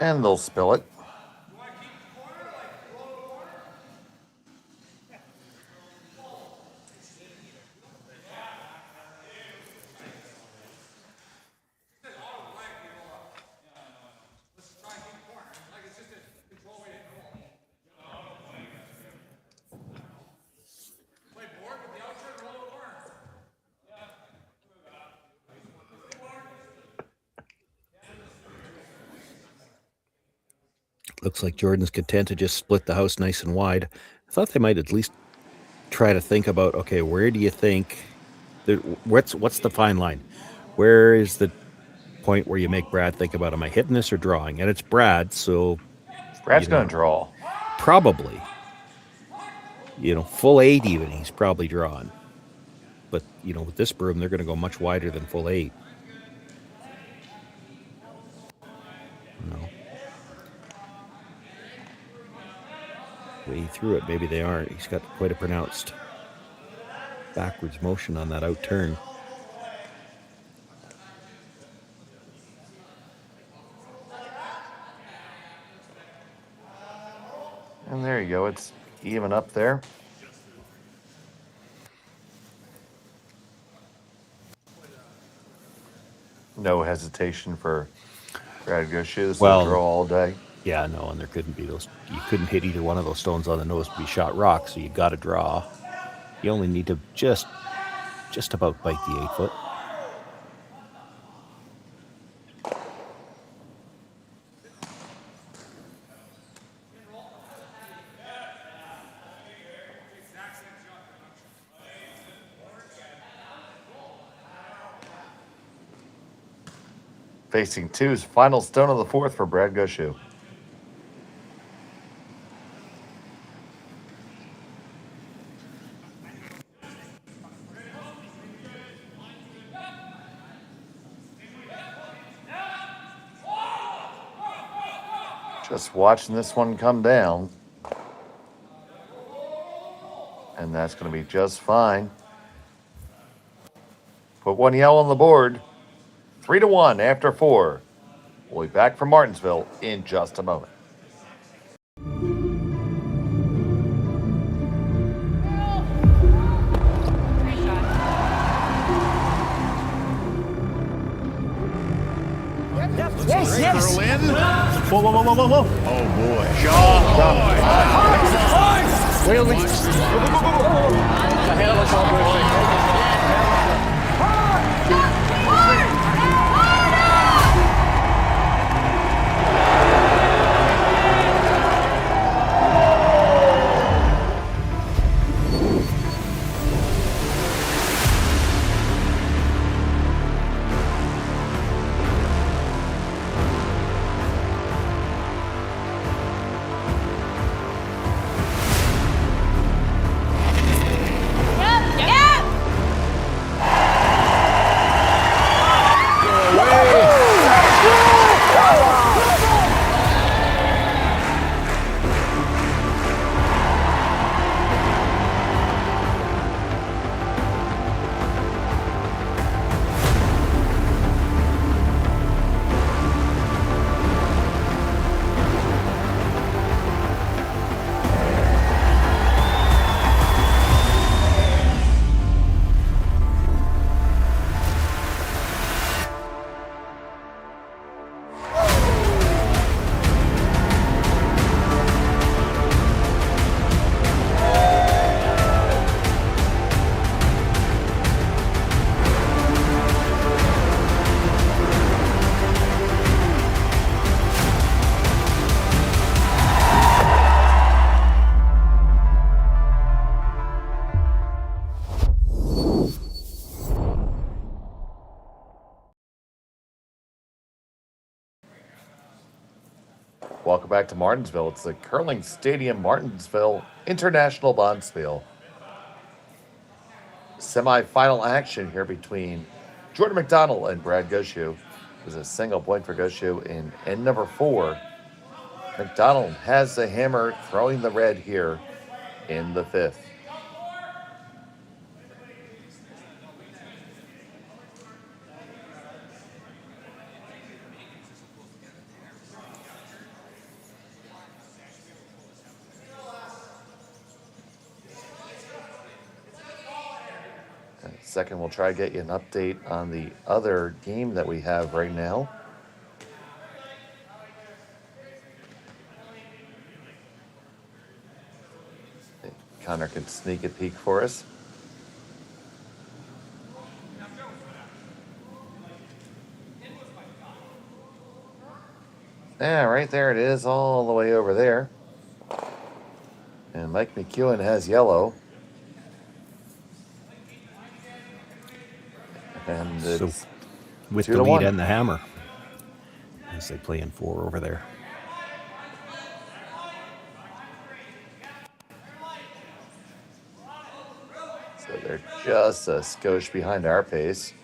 And they'll spill it. Looks like Jordan's content to just split the house nice and wide. I thought they might at least try to think about, okay, where do you think, what's the fine line? Where is the point where you make Brad think about, am I hitting this or drawing? And it's Brad, so... Brad's going to draw. Probably. Full 8 even, he's probably drawn. But, with this broom, they're going to go much wider than full 8. No. The way he threw it, maybe they aren't. He's got quite a pronounced backwards motion on that out turn. And there you go. It's even up there. No hesitation for Brad Gushue. This will draw all day. Yeah, no, and there couldn't be those. You couldn't hit either one of those stones on the nose to be shot rock, so you got to draw. You only need to just about bite the 8-foot. Facing two's final stone of the fourth for Brad Gushue. Just watching this one come down. And that's going to be just fine. Put one yellow on the board. 3-1 after 4. We'll be back from Martensville in just a moment. Yes, yes. Curl in. Whoa, whoa, whoa, whoa, whoa, whoa. Oh boy. John. Wait, wait. The hell is all good. Welcome back to Martensville. It's the Curling Stadium, Martensville International Bonspiel. Semi-final action here between Jordon McDonald and Brad Gushue. There's a single point for Gushue in end number 4. McDonald has the hammer, throwing the red here in the 5th. Second, we'll try to get you an update on the other game that we have right now. Connor can sneak a peek for us. Yeah, right there it is, all the way over there. And Mike McEwen has yellow. And So it's with 2 the to lead 1. and the hammer, as they play in 4 over there. So they're just a skosh behind our pace.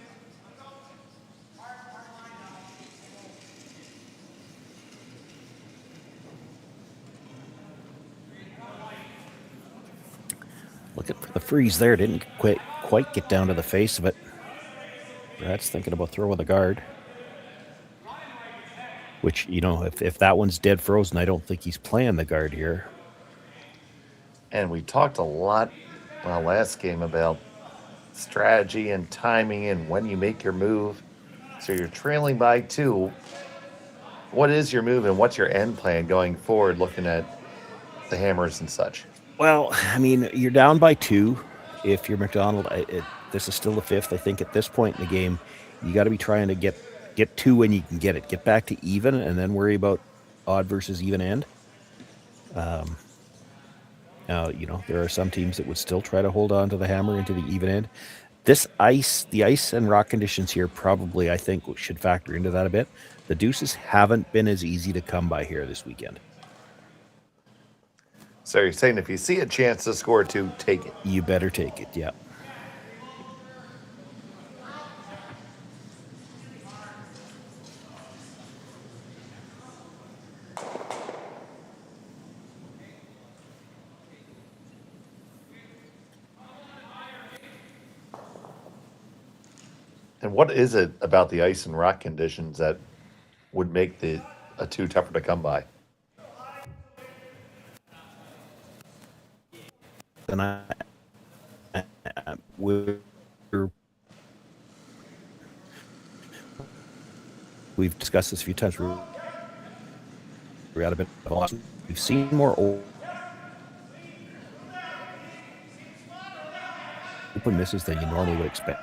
Looking for the freeze there. Didn't quite get down to the face of it. Brad's thinking about throwing the guard. Which, you know, if that one's dead frozen, I don't think he's playing the guard here. And we talked a lot last game about strategy and timing and when you make your move. So you're trailing by 2. What is your move and what's your end plan going forward, looking at the hammers and such? Well, I mean, you're down by 2. If you're McDonald, this is still the 5th. I think at this point in the game, you got to be trying to get 2 when you can get it. Get back to even and then worry about odd versus even end. Now, you know, there are some teams that would still try to hold on to the hammer into the even end. The ice and rock conditions here probably, I think, should factor into that a bit. The deuces haven't been as easy to come by here this weekend. So you're saying if you see a chance to score 2, take it. You better take it, yeah. And what is it about the ice and rock conditions that would make a 2 tougher to come by? And we've discussed this a few times. We're at a bit of a loss. We've seen more open misses than you normally would expect.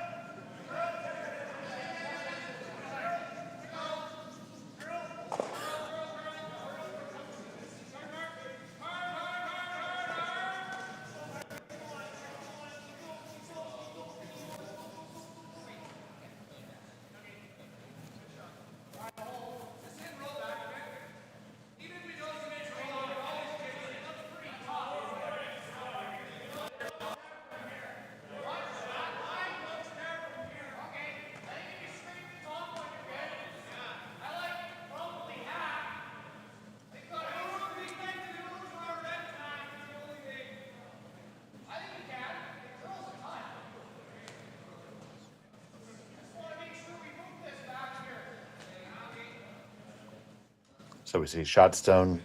So we see Shotstone.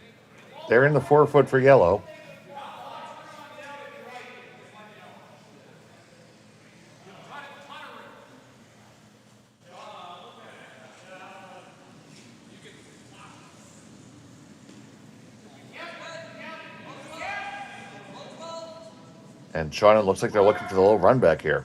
They're in the 4-foot for yellow. And Sean, it looks like they're looking for the little run back here.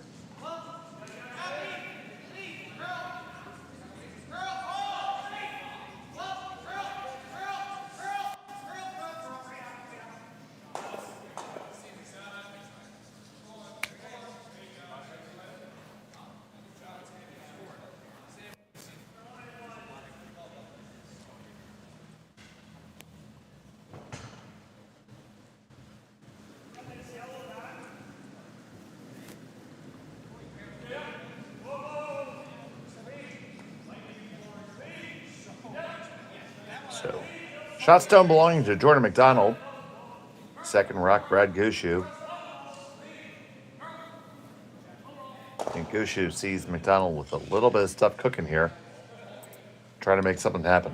So, Shotstone belonging to Jordon McDonald. Second rock, Brad Gushue. And Gushue sees McDonald with a little bit of stuff cooking here. Trying to make something happen.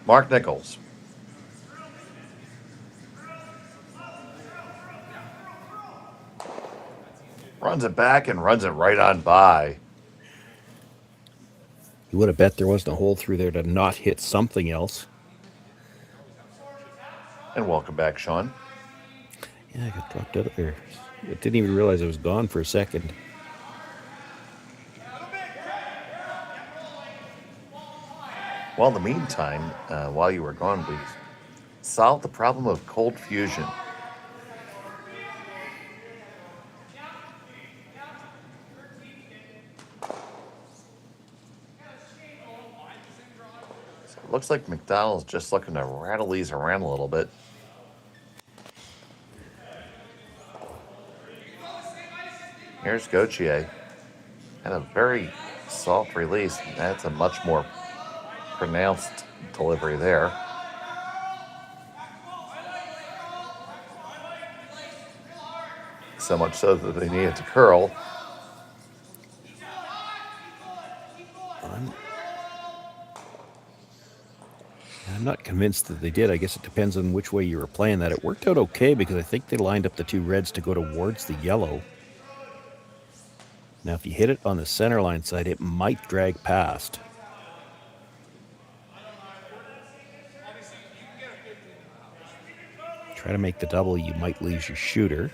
Mark Nichols. Runs it back and runs it right on by. You would have bet there wasn't a hole through there to not hit something else. And welcome back, Sean. Yeah, I got dropped out of there. I didn't even realize I was gone for a second. Well, in the meantime, while you were gone, we solved the problem of cold fusion. So it looks like McDonald's just looking to rattle these around a little bit. Here's Gauthier. And a very soft release. That's a much more pronounced delivery there. So much so that they needed to curl. I'm not convinced that they did. I guess it depends on which way you were playing that. It worked out okay because I think they lined up the two reds to go towards the yellow. Now, if you hit it on the center line side, it might drag past. Try to make the double, you might lose your shooter.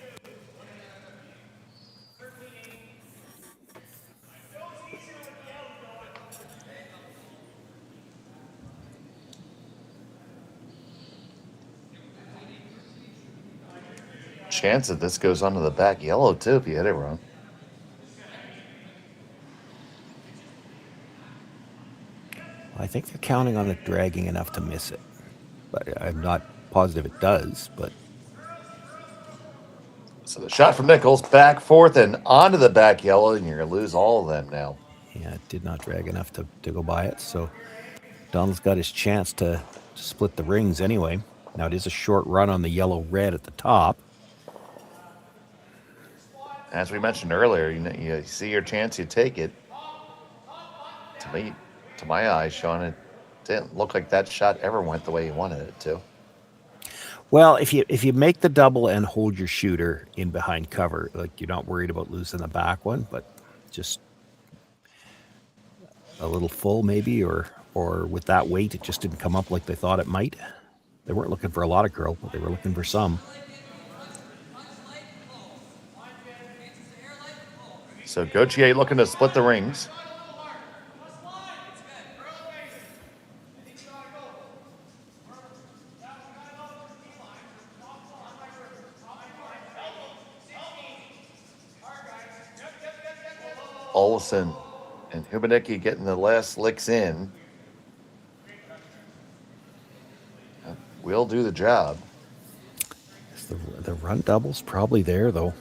chance that this goes onto the back yellow, too, if you hit it wrong. I think they're counting on it dragging enough to miss it. But I'm not positive it does, but... So the shot from Nichols, back fourth and onto the back yellow, and you're going to lose all of them now. Yeah, it did not drag enough to go by it, so Donald's got his chance to split the rings anyway. Now it is a short run on the yellow-red at the top. As we mentioned earlier, you see your chance, you take it. To my eyes, Sean, it didn't look like that shot ever went the way you wanted it to. Well, if you make the double and hold your shooter in behind cover, like, you're not worried about losing the back one, but just a little full maybe, or with that weight, it just didn't come up like they thought it might. They weren't looking for a lot of curl, but they were looking for some. So Gauthier looking to split the rings. Olsen and Hubenicki getting the last licks in. We'll do the job. The run double's probably there, though.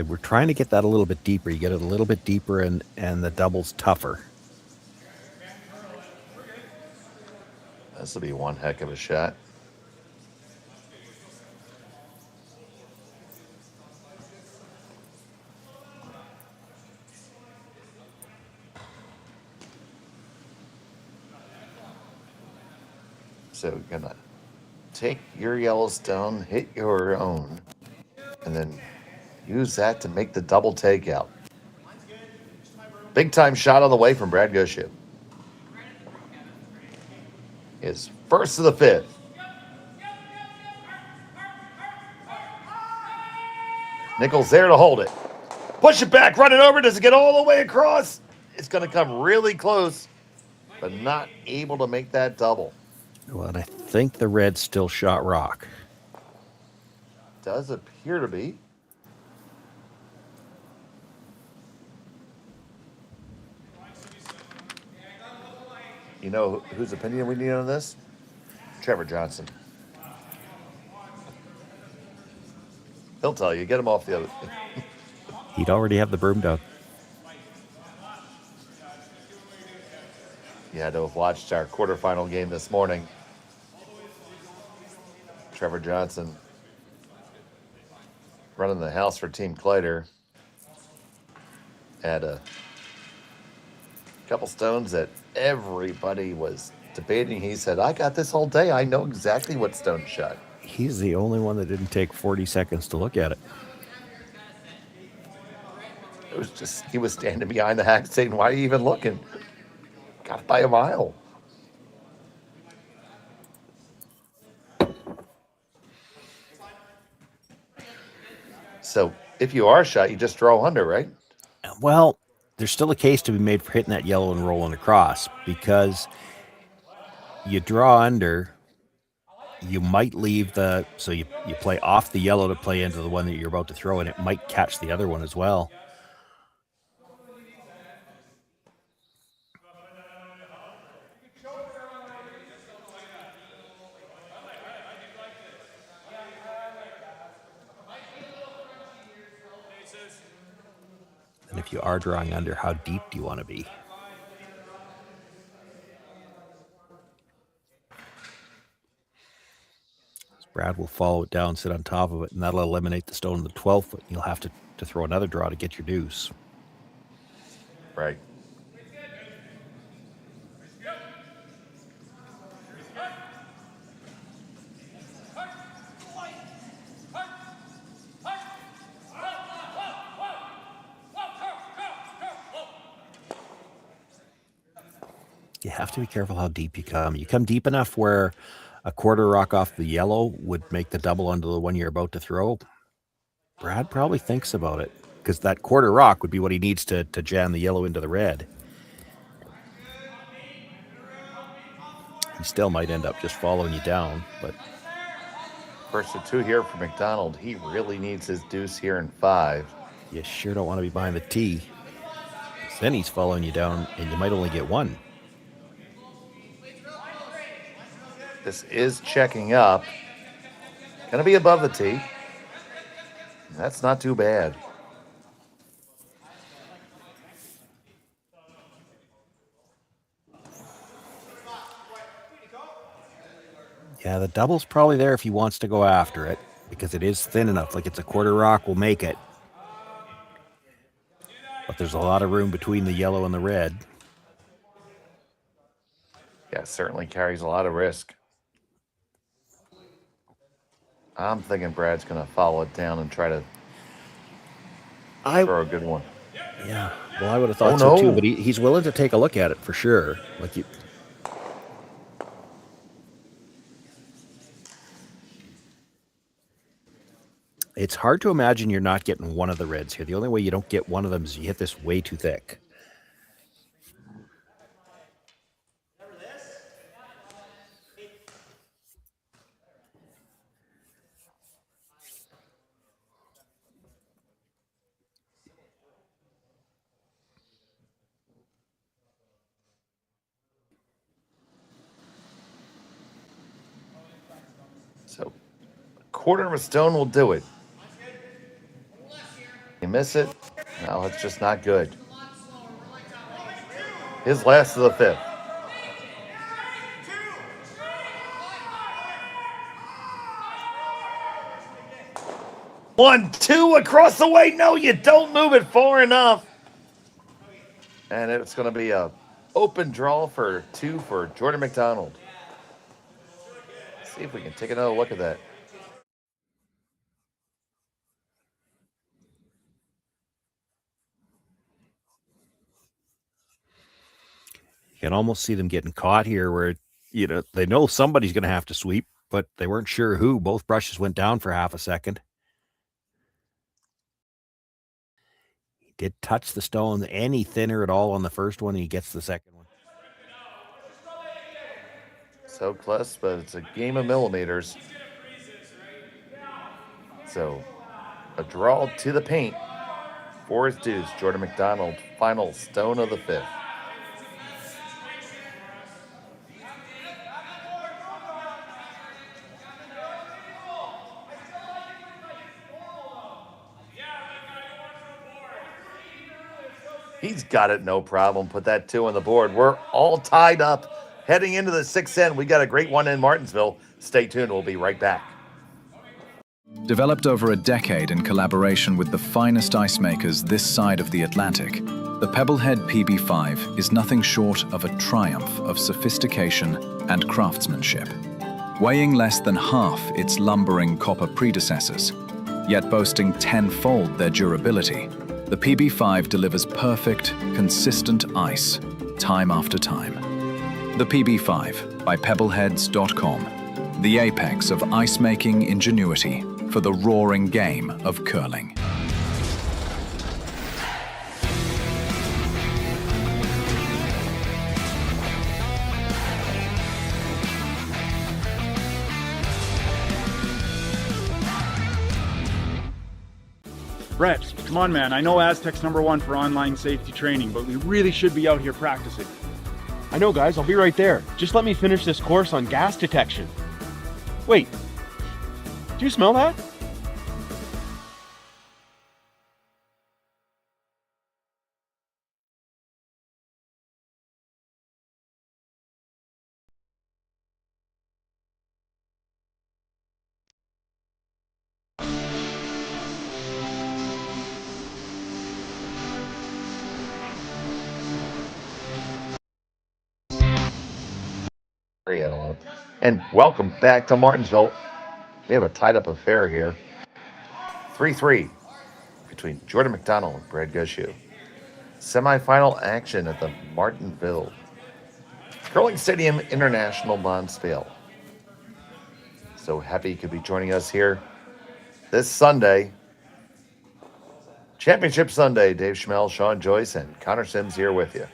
We're trying to get that a little bit deeper. You get it a little bit deeper, and the double's tougher. This will be one heck of a shot. So you're gonna take your Yellowstone, hit your own, and then use that to make the double takeout. Big time shot on the way from Brad Gushue. His first of the fifth. Nichols there to hold it. Push it back, run it over. Does it get all the way across? It's going to come really close, but not able to make that double. Well, and I think the red still shot rock. Does appear to be. You know whose opinion we need on this? Trevor Johnson. He'll tell you. Get him off the other. He'd already have the broom down. You had to have watched our quarterfinal game this morning. Trevor Johnson running the house for Team Clyder. Had a couple stones that everybody was debating. He said, I got this all day. I know exactly what stone shot. He's the only one that didn't take 40 seconds to look at it. It was just, he was standing behind the hack saying, why are you even looking? Got it by a mile. So if you are shot, you just draw under, right? Well, there's still a case to be made for hitting that yellow and rolling across, because you draw under, you might leave so you play off the yellow to play into the one that you're about to throw, and it might catch the other one as well. And if you are drawing under, how deep do you want to be? Brad will follow it down, sit on top of it, and that'll eliminate the stone in the 12 foot. You'll have to throw another draw to get your deuce. Right. You have to be careful how deep you come. You come deep enough where a quarter rock off the yellow would make the double onto the one you're about to throw. Brad probably thinks about it, because that quarter rock would be what he needs to jam the yellow into the red. He still might end up just following you down, but First to 2 here for McDonald. He really needs his deuce here in 5. You sure don't want to be behind the tee. Then he's following you down, and you might only get one. This is checking up. Going to be above the tee. That's not too bad. Yeah, the double's probably there if he wants to go after it, because it is thin enough. Like, it's a quarter rock will make it. But there's a lot of room between the yellow and the red. Yeah, certainly carries a lot of risk. I'm thinking Brad's going to follow it down and try to throw a good one. Yeah, well, I would have thought so too, but he's willing to take a look at it for sure. Like, it's hard to imagine you're not getting one of the reds here. The only way you don't get one of them is you hit this way too thick. So, a quarter of a stone will do it. You miss it? No, it's just not good. His last of the 5th. One, two across the way. No, you don't move it far enough. And it's going to be a open draw for 2 for Jordon McDonald. See if we can take another look at that. You can almost see them getting caught here where, they know somebody's going to have to sweep, but they weren't sure who. Both brushes went down for half a second. He did touch the stone any thinner at all on the first one, and he gets the second one. So close, but it's a game of millimeters. So, a draw to the paint for his deuce. Jordon McDonald, final stone of the 5th. He's got it, no problem. Put that 2 on the board. We're all tied up. Heading into the 6th end, we got a great one in Martensville. Stay tuned. We'll be right back. Developed over a decade in collaboration with the finest ice makers this side of the Atlantic, the Pebblehead PB5 is nothing short of a triumph of sophistication and craftsmanship. Weighing less than half its lumbering copper predecessors, yet boasting tenfold their durability, the PB5 delivers perfect, consistent ice, time after time. The PB5 by Pebbleheads.com, the apex of ice-making ingenuity for the roaring game of curling. Brett, come on, man. I know Aztec's #1 for online safety training, but we really should be out here practicing. I know, guys. I'll be right there. Just let me finish this course on gas detection. Wait. Do you smell that? And welcome back to Martensville. We have a tied-up affair here. 3-3 between Jordon McDonald and Brad Gushue. Semi-final action at the Martensville Curling Stadium International Manitoba. So happy you could be joining us here this Sunday. Championship Sunday. Dave Schmel, Sean Joyce, and Connor Sims here with you.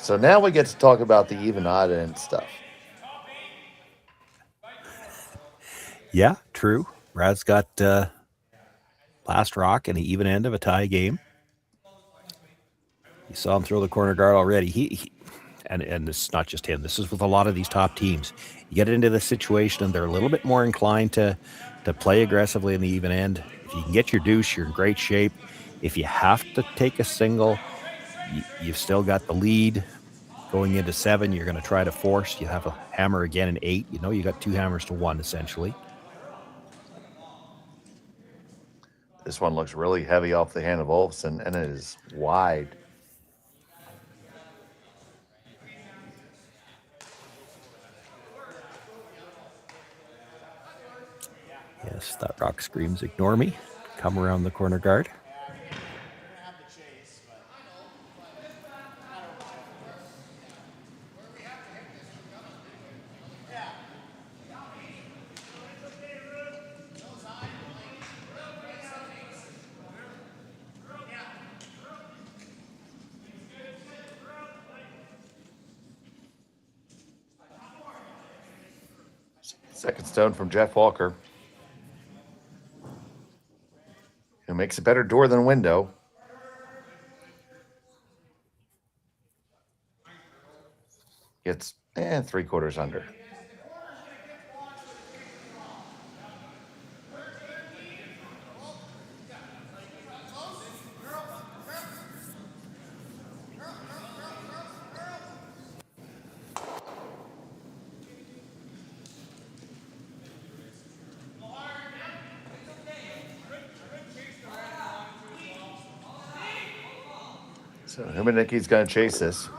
So now we get to talk about the even odd end stuff. Yeah, true. Brad's got last rock and the even end of a tie game. You saw him throw the corner guard already. And this is not just him. This is with a lot of these top teams. You get into this situation and they're a little bit more inclined to play aggressively in the even end. If you can get your deuce, you're in great shape. If you have to take a single, you've still got the lead. Going into 7, you're going to try to force. You have a hammer again in 8. You know you got 2 hammers to 1, essentially. This one looks really heavy off the hand of Olofsson, and it is wide. Yes, that rock screams, ignore me. Come around the corner guard. Second stone from Jeff Walker, who makes a better door than window. Gets 3/4 under. So Humanicki's going to chase this.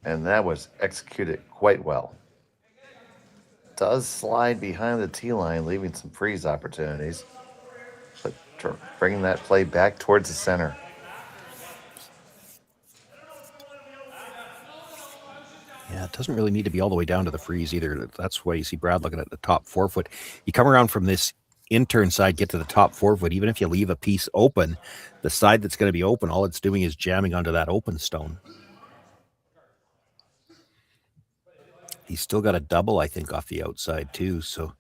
And that was executed quite well. Does slide behind the tee line, leaving some freeze opportunities, but bringing that play back towards the center. Yeah, it doesn't really need to be all the way down to the freeze either. That's why you see Brad looking at the top 4 foot. You come around from this intern side, get to the top 4 foot. Even if you leave a piece open, the side that's going to be open, all it's doing is jamming onto that open stone. He's still got a double, I think, off the outside too. So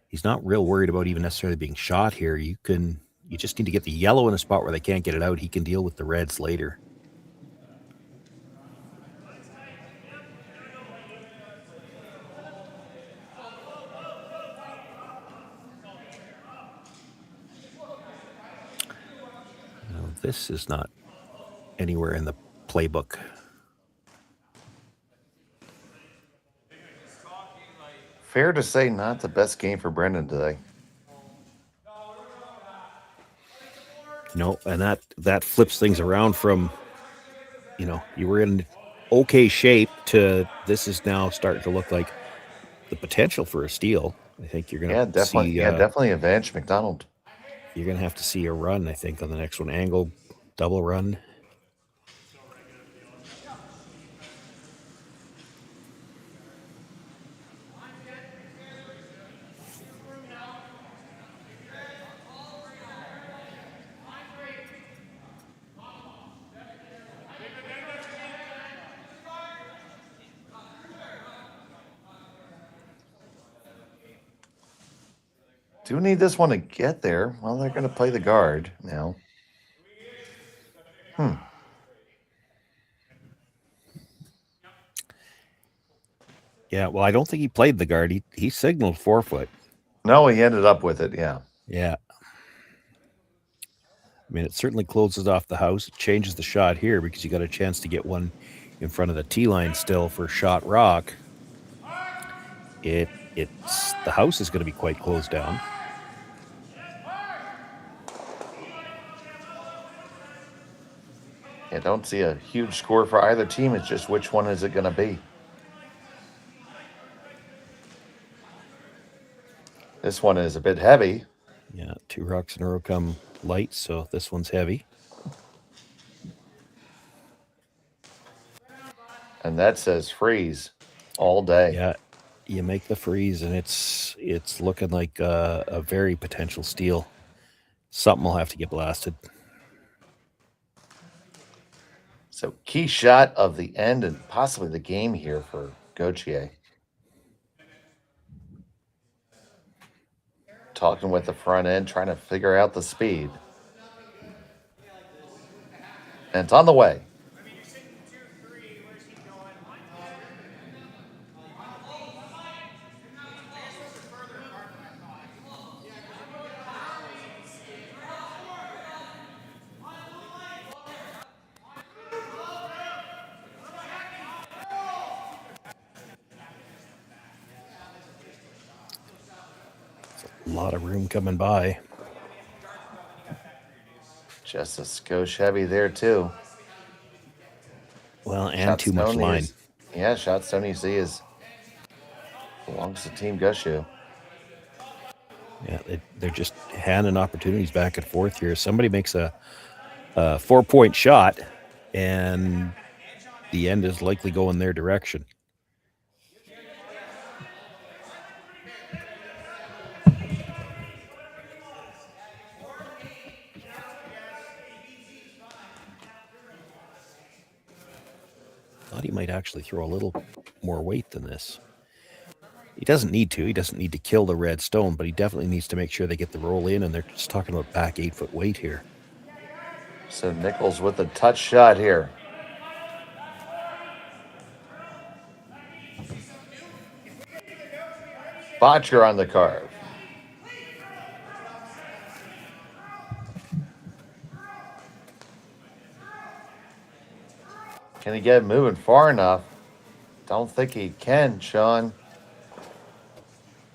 he's not real worried about even necessarily being shot here. You just need to get the yellow in a spot where they can't get it out. He can deal with the reds later. This is not anywhere in the playbook. Fair to say, not the best game for Brendan today. No, and that flips things around from, you were in okay shape to this is now starting to look like the potential for a steal. I think you're going to see... definitely advantage McDonald. You're going to have to see a run, I think, on the next one. Angle, double run. Do need this one to get there. Well, they're going to play the guard now. Yeah, well, I don't think he played the guard. He signaled 4 foot. No, he ended up with it, yeah. Yeah. I mean, it certainly closes off the house. It changes the shot here because you got a chance to get one in front of the tee line still for shot rock. It's the house is going to be quite closed down. I don't see a huge score for either team. It's just which one is it going to be. This one is a bit heavy. Yeah, 2 rocks in a row come light, so this one's heavy. And that says freeze all day. Yeah, You make the freeze, and it's looking like a very potential steal. Something will have to get blasted. So key shot of the end and possibly the game here for Gushue. Talking with the front end, trying to figure out the speed. And it's on the way. A lot of room coming by. Just a skosh heavy there, too. Well, and too much line. Yeah, shot stone you see belongs to Team Gushue. Yeah, they're just handing opportunities back and forth here. Somebody makes a 4-point shot, and the end is likely going their direction. Thought he might actually throw a little more weight than this. He doesn't need to. He doesn't need to kill the red stone, but he definitely needs to make sure they get the roll in, and they're just talking about back 8-foot weight here. So Nichols with a touch shot here. Botcher on the carve. Can he get it moving far enough? Don't think he can, Sean.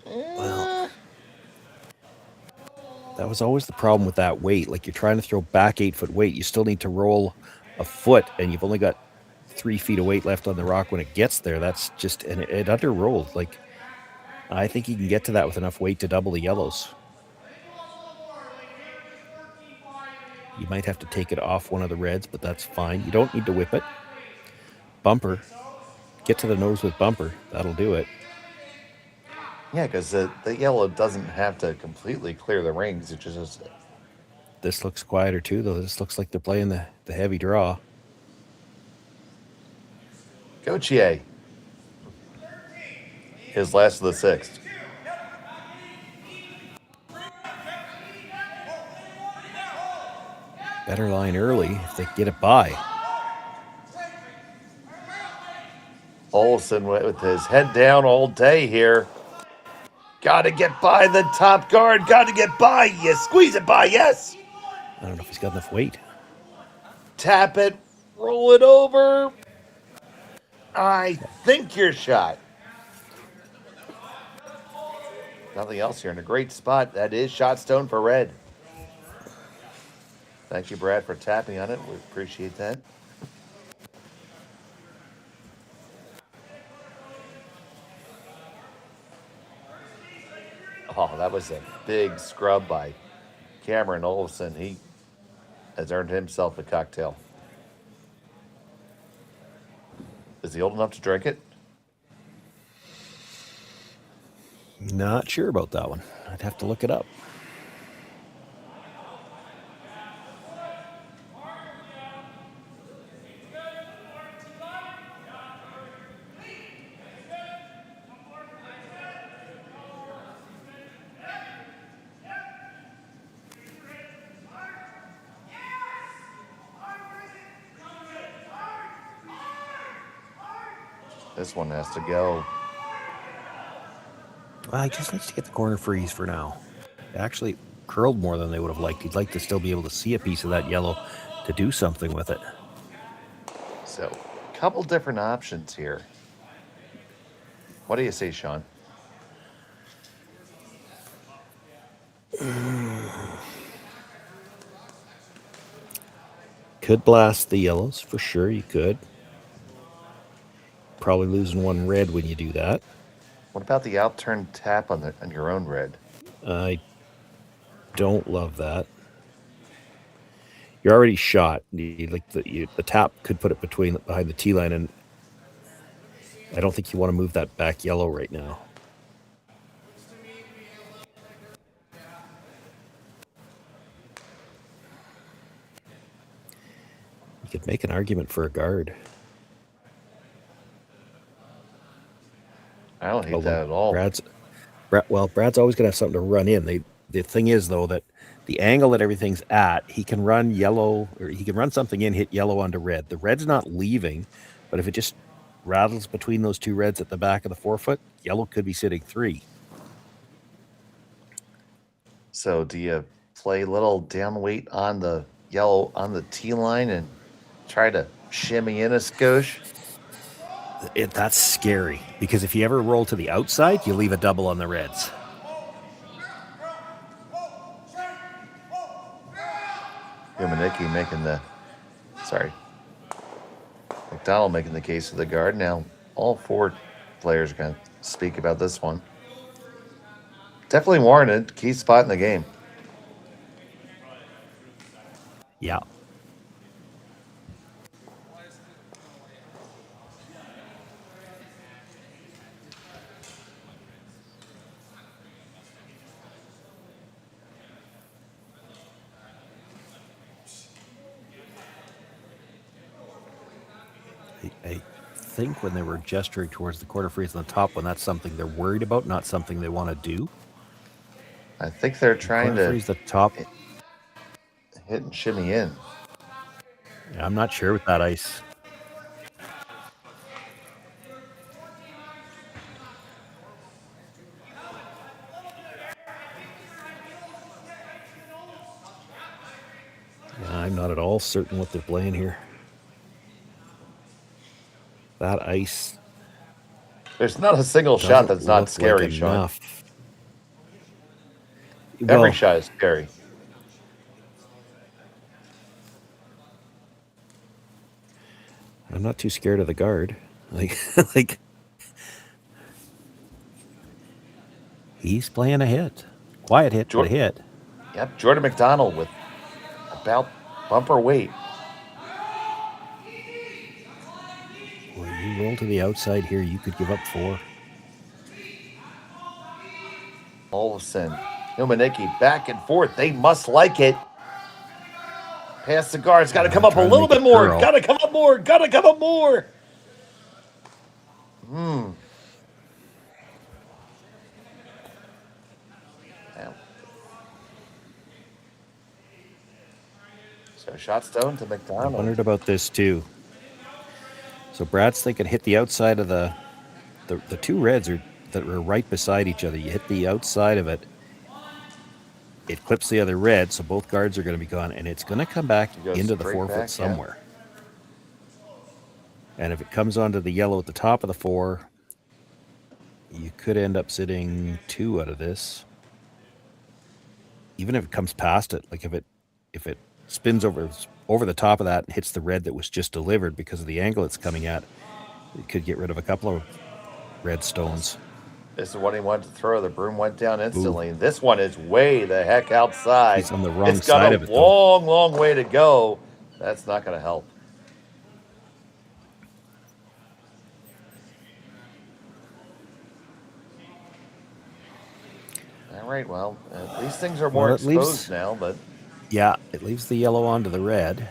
Well, that was always the problem with that weight. Like, you're trying to throw back 8-foot weight. You still need to roll a foot, and you've only got 3 feet of weight left on the rock when it gets there. That's just, and it under rolled. Like, I think he can get to that with enough weight to double the yellows. You might have to take it off one of the reds, but that's fine. You don't need to whip it. Bumper. Get to the nose with bumper. That'll do it. Yeah, because the yellow doesn't have to completely clear the rings. It just... This looks quieter too, though. This looks like they're playing the heavy draw. Gushue. His last of the sixth. Better line early if they get it by. Olsen with his head down all day here. Got to get by the top guard. Got to get by. You squeeze it by. Yes. I don't know if he's got enough weight. Tap it. Roll it over. I think your shot. Nothing else here in a great spot. That is shot stone for red. Thank you, Brad, for tapping on it. We appreciate that. Oh, that was a big scrub by Cameron Olsen. He has earned himself a cocktail. Is he old enough to drink it? Not sure about that one. I'd have to look it up. This one has to go. Well, he just needs to get the corner freeze for now. It actually curled more than they would have liked. He'd like to still be able to see a piece of that yellow to do something with it. So, a couple different options here. What do you say, Sean? Could blast the yellows, for sure, you could. Probably losing one red when you do that. What about the out-turn tap on your own red? I don't love that. You're already shot. The tap could put it behind the T line, and I don't think you want to move that back yellow right now. could make an argument for a guard. I don't hate that at all. Brad's always going to have something to run in. The thing is, though, that the angle that everything's at, he can run yellow, or he can run something in, hit yellow onto red. The red's not leaving, but if it just rattles between those two reds at the back of the forefoot, yellow could be sitting 3. So do you play a little down weight on the yellow on the T line and try to shimmy in a skosh? That's scary, because if you ever roll to the outside, you leave a double on the reds. Yumaniki McDonald making the case for the guard. Now all 4 players are going to speak about this one. Definitely warranted. Key spot in the game. Yeah. I think when they were gesturing towards the quarter freeze on the top one, that's something they're worried about, not something they want to do. I think they're trying to freeze the top. hit and shimmy in. Yeah, I'm not sure with that ice. Yeah, I'm not at all certain what they're playing here. That ice. There's not a single shot that's not scary, Sean. Every shot is scary. I'm not too scared of the guard. Like he's playing a hit. Quiet hit, but a hit. Yep, Jordon McDonald with about bumper weight. Well, you roll to the outside here, you could give up 4. Olsen, Yumaniki back and forth. They must like it. Pass the guard. It's got to come up a little bit more. Got to come up more. Got to come up more. So shot stone to McDonald. I wondered about this too. So Brad's thinking hit the outside of the 2 reds that were right beside each other. You hit the outside of it. It clips the other red, so both guards are going to be gone, and it's going to come back into the forefoot somewhere. Yeah. And if it comes onto the yellow at the top of the 4, you could end up sitting 2 out of this. Even if it comes past it, like if it spins over the top of that and hits the red that was just delivered because of the angle it's coming at, it could get rid of a couple of red stones. This is what he wanted to throw. The broom went down instantly. Ooh. This one is way the heck outside. He's on the wrong side of it. It's got a long, long way to go. That's not going to help. All right, well, at least things are more exposed now, but... Yeah, it leaves the yellow onto the red.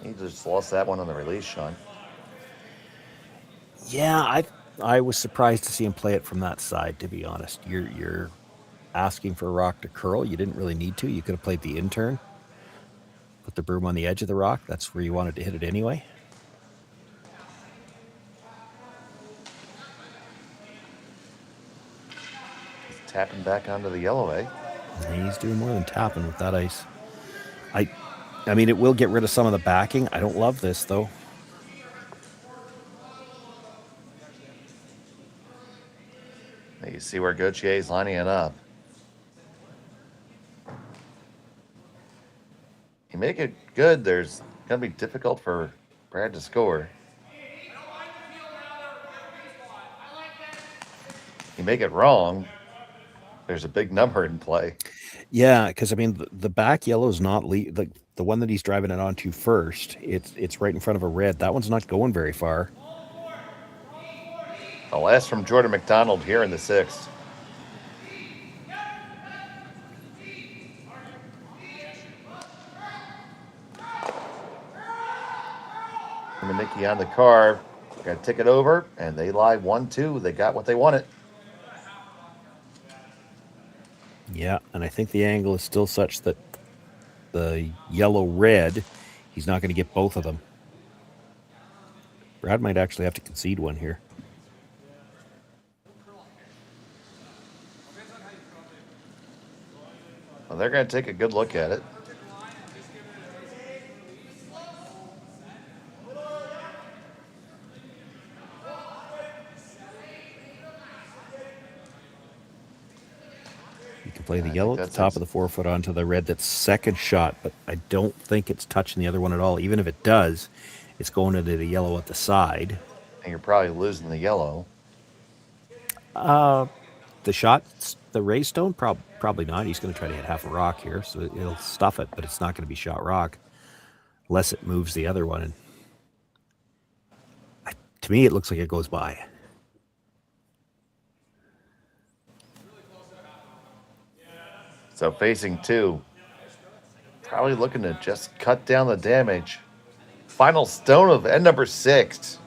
He just lost that one on the release, Sean. Yeah, I was surprised to see him play it from that side, to be honest. You're asking for a rock to curl. You didn't really need to. You could have played the in-turn. Put the broom on the edge of the rock. That's where you wanted to hit it anyway. He's tapping back onto the yellow, eh? He's doing more than tapping with that ice. I mean, it will get rid of some of the backing. I don't love this, though. You see where Gushue is lining it up. You make it good, there's going to be difficult for Brad to score. You make it wrong, there's a big number in play. Yeah, because, I mean, the back yellow is not the one that he's driving it onto first. It's right in front of a red. That one's not going very far. The last from Jordon McDonald here in the 6th. Tim and Nikki on the car. Got to tick it over, and they lie 1-2. They got what they wanted. Yeah, and I think the angle is still such that the yellow-red, he's not going to get both of them. Brad might actually have to concede one here. Well, they're going to take a good look at it. You can play the yellow at the top of the forefoot onto the red. That's second shot, but I don't think it's touching the other one at all. Even if it does, it's going into the yellow at the side. And you're probably losing the yellow. The shot, the raised stone, probably not. He's going to try to hit half a rock here, so it'll stuff it, but it's not going to be shot rock unless it moves the other one. And to me, it looks like it goes by. So facing two, probably looking to just cut down the damage. Final stone of end number 6.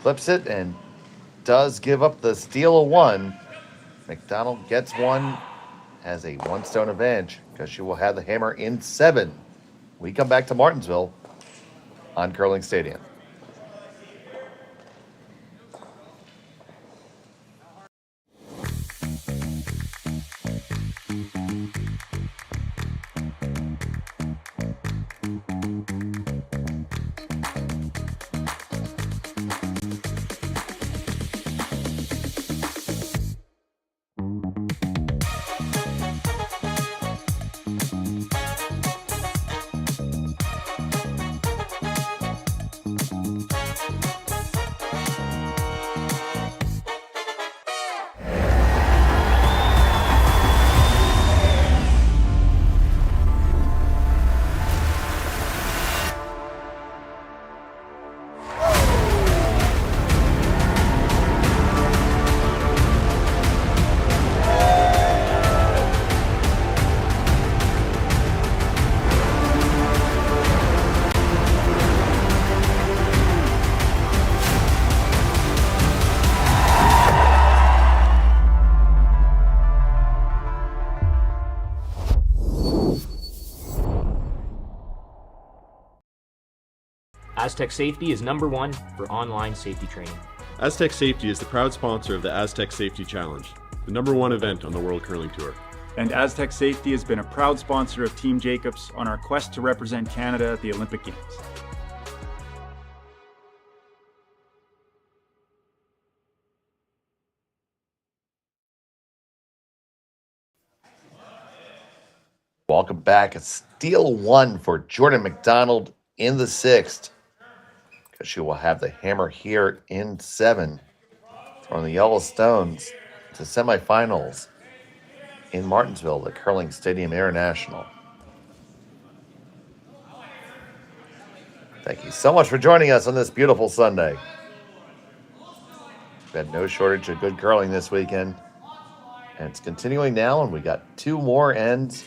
Clips it and does give up the steal of 1. McDonald gets one, has a 1 stone advantage because she will have the hammer in 7. We come back to Martensville on Curling Stadium. Aztec Safety is #1 for online safety training. Aztec Safety is the proud sponsor of the Aztec Safety Challenge, the #1 event on the World Curling Tour. And Aztec Safety has been a proud sponsor of Team Jacobs on our quest to represent Canada at the Olympic Games. Welcome back. A steal 1 for Jordon McDonald in the 6th. Because she will have the hammer here in 7. Throwing the Yellowstones to semifinals in Martensville, the Curling Stadium International. Thank you so much for joining us on this beautiful Sunday. We've had no shortage of good curling this weekend. And it's continuing now, and we got 2 more ends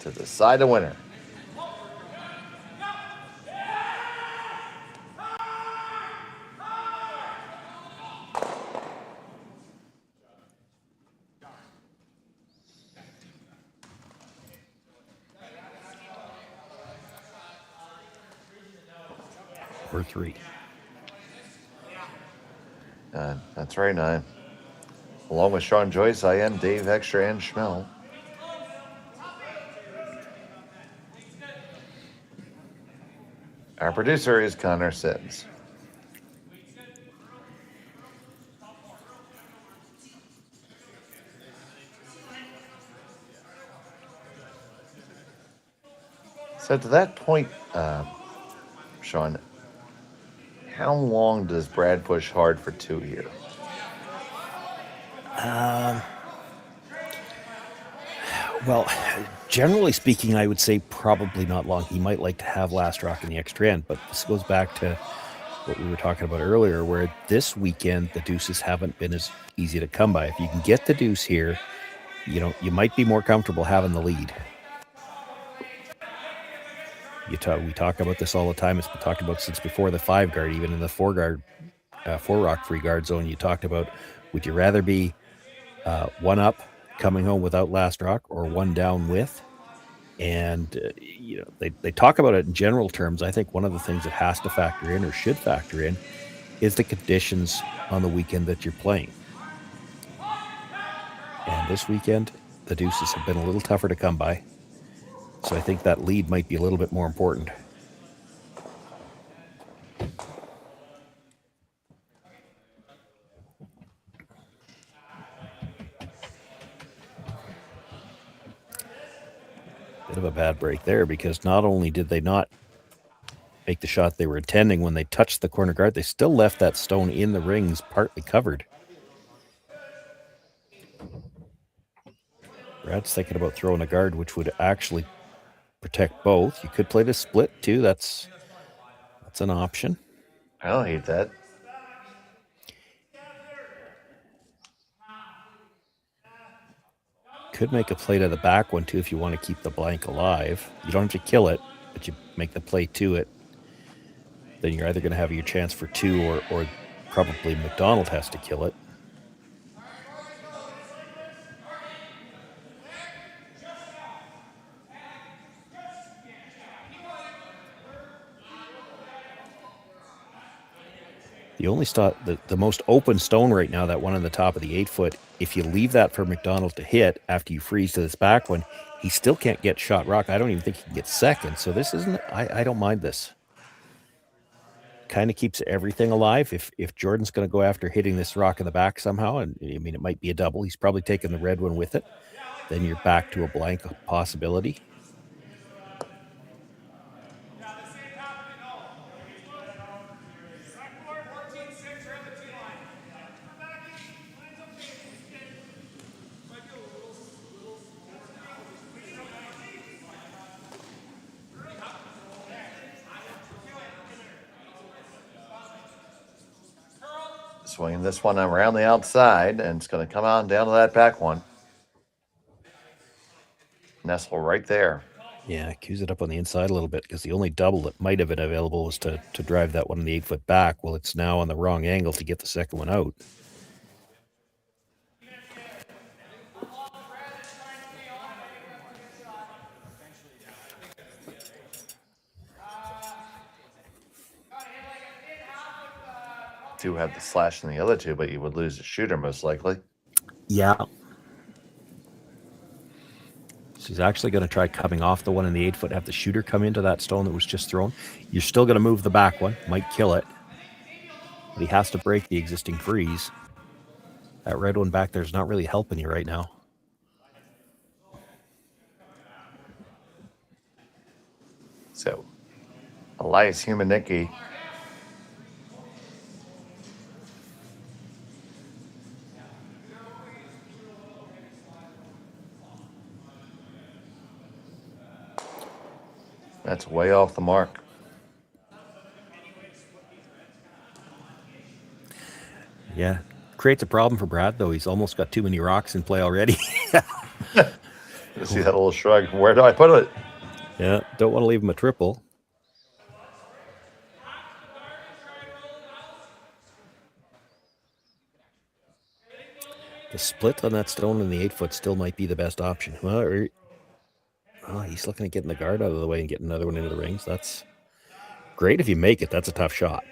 to decide a winner. Or 3. That's right, 9. Along with Sean Joyce, I am Dave Extra and Schmel. Our producer is Connor Sims. So to that point, Sean, how long does Brad push hard for 2 here? Well, generally speaking, I would say probably not long. He might like to have last rock in the extra end, but this goes back to what we were talking about earlier, where this weekend the deuces haven't been as easy to come by. If you can get the deuce here, you might be more comfortable having the lead. We talk about this all the time. It's been talked about since before the 5 guard, even in the 4 rock free guard zone. You talked about, would you rather be 1 up coming home without last rock or 1 down with? And they talk about it in general terms. I think one of the things that has to factor in, or should factor in, is the conditions on the weekend that you're playing. And this weekend, the deuces have been a little tougher to come by. So I think that lead might be a little bit more important. Bit of a bad break there, because not only did they not make the shot they were intending when they touched the corner guard, they still left that stone in the rings partly covered. Brad's thinking about throwing a guard, which would actually protect both. You could play the split too. That's an option. I don't hate that. Could make a play to the back one too if you want to keep the blank alive. You don't have to kill it, but you make the play to it. Then you're either going to have your chance for 2 or probably McDonald has to kill it. The only the most open stone right now, that one on the top of the 8-foot, if you leave that for McDonald to hit after you freeze to this back one, he still can't get shot rock. I don't even think he can get second. So this isn't, I don't mind this. Kind of keeps everything alive. If Jordan's going to go after hitting this rock in the back somehow, and I mean, it might be a double. He's probably taking the red one with it. Then you're back to a blank possibility. Swinging this one around the outside, and it's going to come on down to that back one. Nestle right there. Yeah, cues it up on the inside a little bit, because the only double that might have been available was to drive that one on the 8-foot back. Well, it's now on the wrong angle to get the second one out. Do have the slash in the other two, but you would lose the shooter most likely. Yeah. So he's actually going to try coming off the one in the 8-foot, have the shooter come into that stone that was just thrown. You're still going to move the back one, might kill it, but he has to break the existing freeze. That red one back there's not really helping you right now. So, Elias Humanicki that's way off the mark. Yeah. Creates a problem for Brad, though. He's almost got too many rocks in play already. You see that little shrug. Where do I put it? Yeah. Don't want to leave him a triple. The split on that stone in the 8-foot still might be the best option. Well, he's looking at getting the guard out of the way and getting another one into the rings. That's great if you make it. That's a tough shot.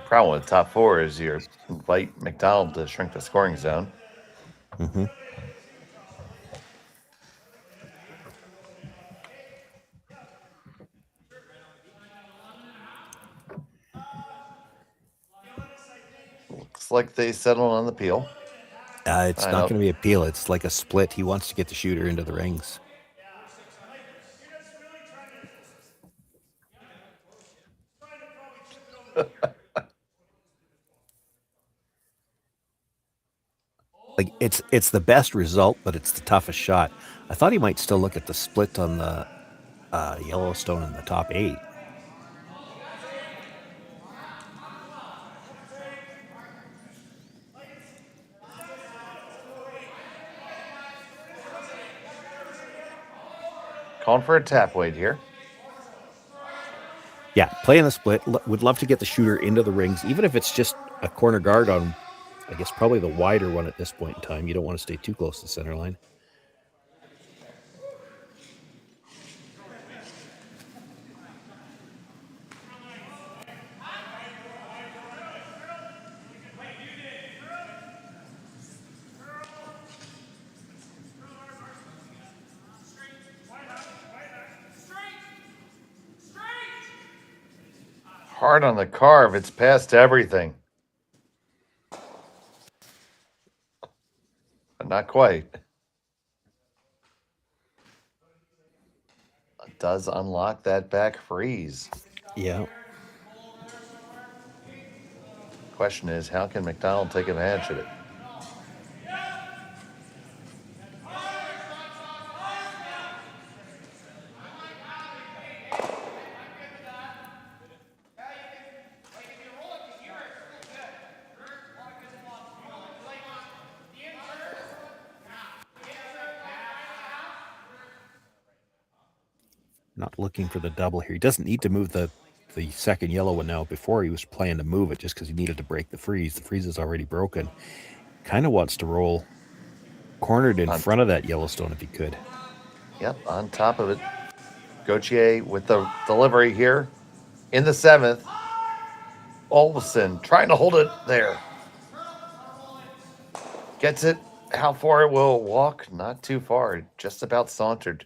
Problem with top 4 is you invite McDonald to shrink the scoring zone. Mm-hmm. Looks like they settled on the peel. It's not going to be a peel. It's like a split. He wants to get the shooter into the rings. Like it's the best result, but it's the toughest shot. I thought he might still look at the split on the Yellowstone in the top 8. Calling for a tap weight here. Yeah, playing the split. Would love to get the shooter into the rings, even if it's just a corner guard on, I guess, probably the wider one at this point in time. You don't want to stay too close to the center line. Hard on the carve. It's past everything. But not quite. It does unlock that back freeze. Yeah. Question is, how can McDonald take advantage of it? Not looking for the double here. He doesn't need to move the second yellow one now. Before he was playing to move it just because he needed to break the freeze. The freeze is already broken. Kind of wants to roll cornered in front of that Yellowstone if he could. Yep, on top of it. Gauthier with the delivery here in the 7th. Olsen trying to hold it there. Gets it. How far it will walk? Not too far. Just about sauntered.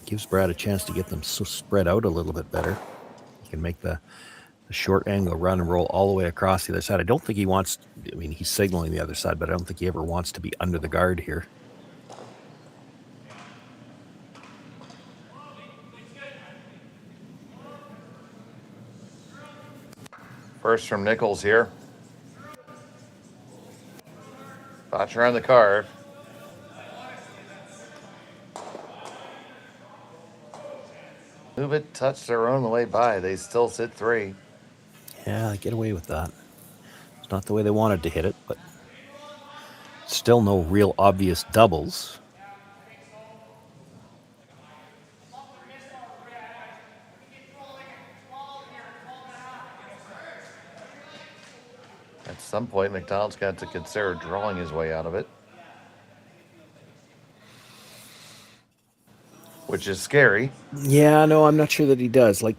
Gives Brad a chance to get them spread out a little bit better. He can make the short angle run and roll all the way across the other side. I don't think he wants, I mean, he's signaling the other side, but I don't think he ever wants to be under the guard here. First from Nichols here. Botcher on the carve. Move it, touch their own the way by. They still sit 3. Yeah, get away with that. It's not the way they wanted to hit it, but still no real obvious doubles. At some point, McDonald's got to consider drawing his way out of it. Which is scary. Yeah, no, I'm not sure that he does. Like,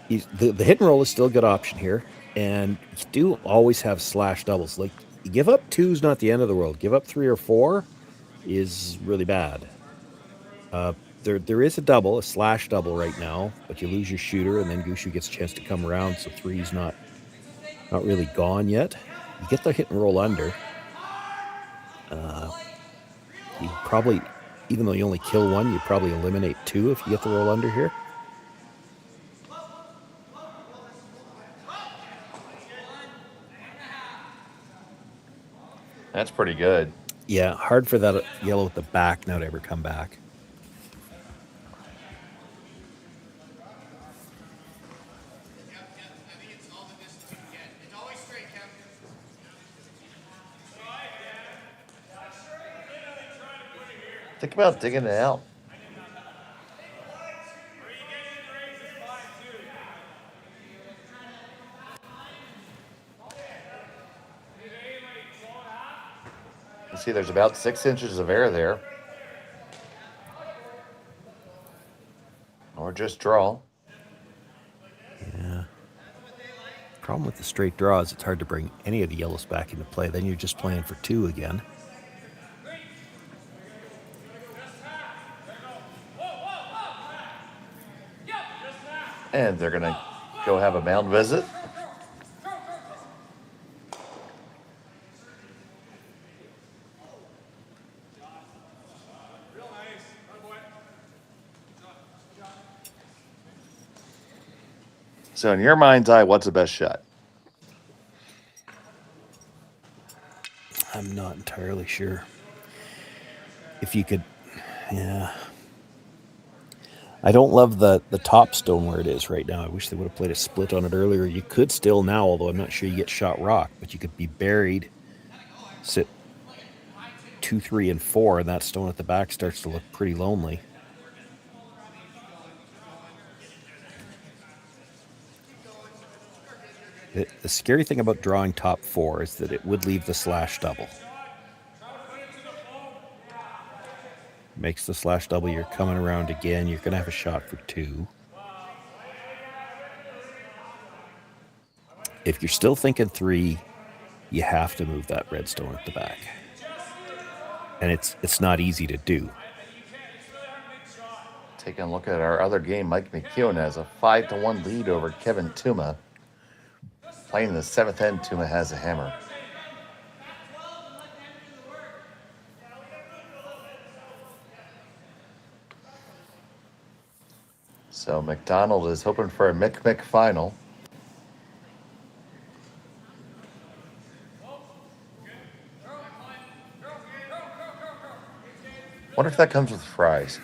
the hit and roll is still a good option here. And you do always have slash doubles. Like, you give up 2 is not the end of the world. Give up 3 or 4 is really bad. There is a double, a slash double right now, but you lose your shooter, and then Gushue gets a chance to come around, so 3's not really gone yet. You get the hit and roll under. You probably, even though you only kill 1, you probably eliminate 2 if you get the roll under here. That's pretty good. Yeah, hard for that yellow at the back now to ever come back. Think about digging it out. You see there's about 6 inches of air there. Or just draw. Yeah. Problem with the straight draw is it's hard to bring any of the yellows back into play. Then you're just playing for 2 again. And they're going to go have a mound visit. So in your mind's eye, what's the best shot? I'm not entirely sure. If you could, yeah. I don't love the top stone where it is right now. I wish they would have played a split on it earlier. You could still now, although I'm not sure you get shot rock, but you could be buried, sit 2, 3, and 4, and that stone at the back starts to look pretty lonely. The scary thing about drawing top 4 is that it would leave the slash double. Makes the slash double. You're coming around again. You're going to have a shot for 2. If you're still thinking 3, you have to move that red stone at the back. And it's not easy to do. Taking a look at our other game, Mike McEwen has a 5-1 lead over Kevin Tuma. Playing the 7th end, Tuma has a hammer. So McDonald is hoping for a Mick final. Wonder if that comes with fries.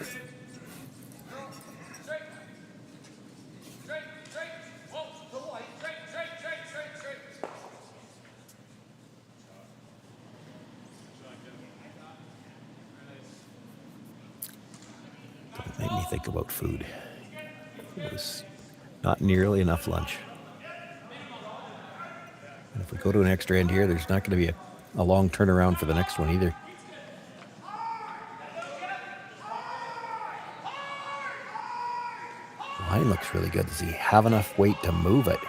Don't make me think about food. It was not nearly enough lunch. And if we go to an extra end here, there's not going to be a long turnaround for the next one either. Line looks really good. Does he have enough weight to move it?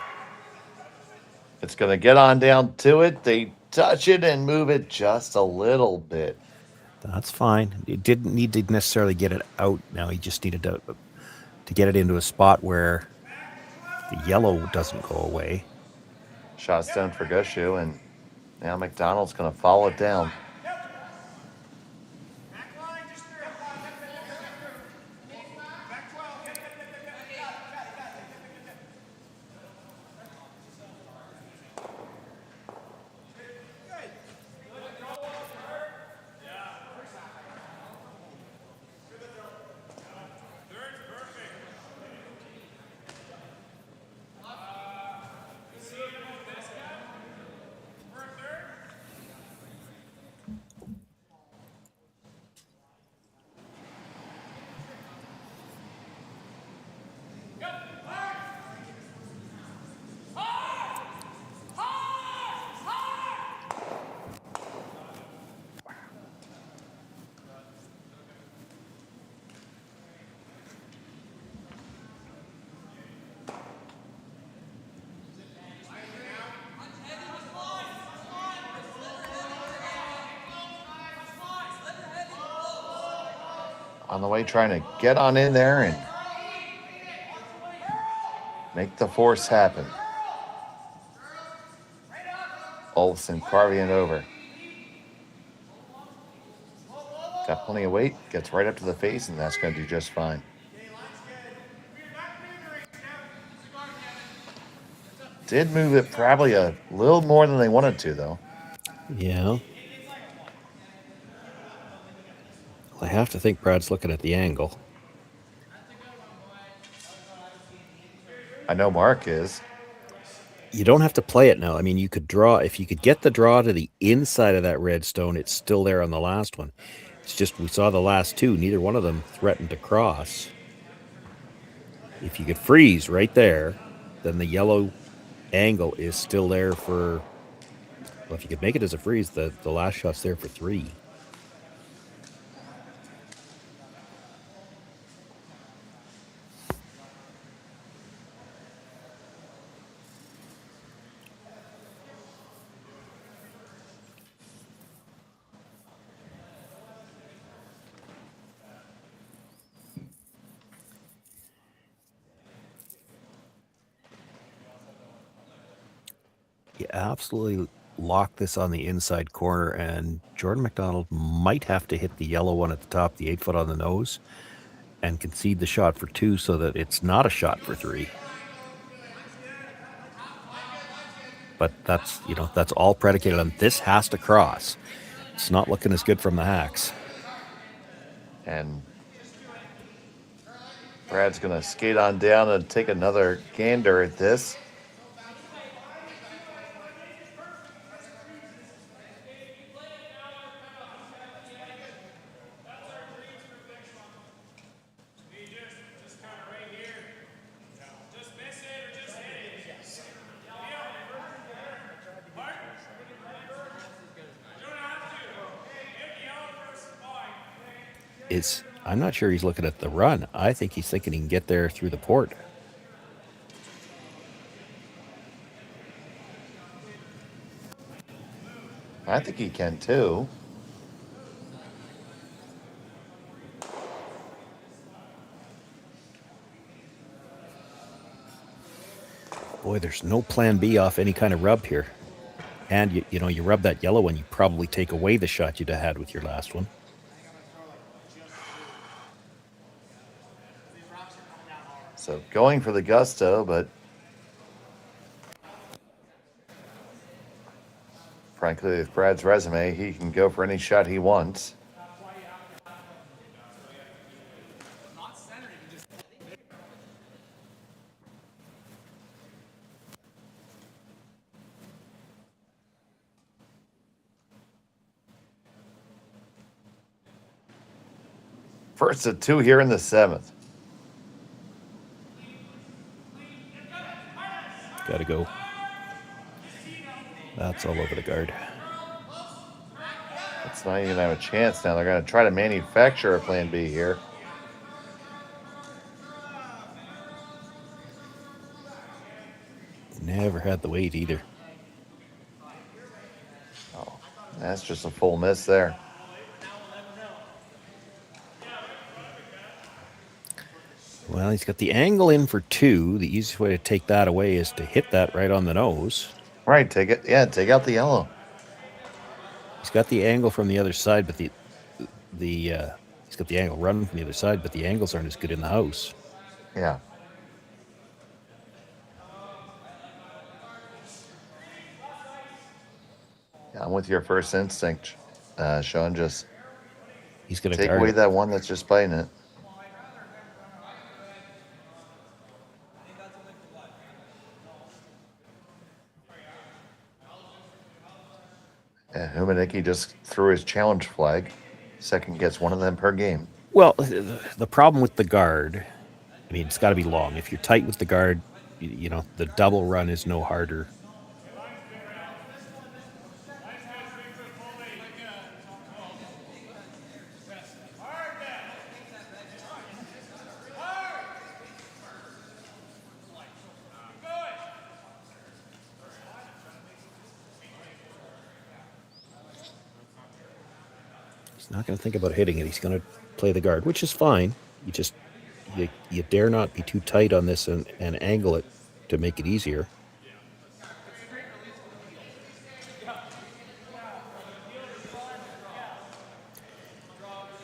It's going to get on down to it. They touch it and move it just a little bit. That's fine. He didn't need to necessarily get it out now. He just needed to get it into a spot where the yellow doesn't go away. Shot's down for Gushue, and now McDonald's going to follow it down. On the way, trying to get on in there and make the force happen. Olsen carving it over. Got plenty of weight, gets right up to the face, and that's going to do just fine. Did move it probably a little more than they wanted to, though. Yeah. I have to think Brad's looking at the angle. I know Mark is. You don't have to play it now. I mean, you could draw. If you could get the draw to the inside of that red stone, it's still there on the last one. It's just we saw the last two. Neither one of them threatened to cross. If you could freeze right there, then the yellow angle is still there for... Well, if you could make it as a freeze, the last shot's there for 3. You absolutely lock this on the inside corner, and Jordon McDonald might have to hit the yellow one at the top, the 8-foot on the nose, and concede the shot for 2 so that it's not a shot for 3. but that's, you know, that's all predicated on this has to cross. It's not looking as good from the Hacks. And Brad's going to skate on down and take another gander at this. I'm not sure he's looking at the run. I think he's thinking he can get there through the port. I think he can too. Boy, there's no plan B off any kind of rub here. And, you know, you rub that yellow one, you probably take away the shot you'd have had with your last one. So going for the gusto, but frankly, with Brad's resume, he can go for any shot he wants. First of 2 here in the 7th. Got to go. That's all over the guard. It's not even have a chance now. They're going to try to manufacture a plan B here. Never had the weight either. Oh, that's just a full miss there. Well, he's got the angle in for 2. The easiest way to take that away is to hit that right on the nose. Right, take it. Yeah, take out the yellow. He's got the angle from the other side, but he's got the angle running from the other side, but the angles aren't as good in the house. Yeah. Yeah, I'm with your first instinct, Sean. Just he's going to take away that one that's just playing it. And Humaniki just threw his challenge flag. Second gets one of them per game. Well, the problem with the guard, I mean, it's got to be long. If you're tight with the guard, you know, the double run is no harder. He's not going to think about hitting it. He's going to play the guard, which is fine. You dare not be too tight on this and angle it to make it easier.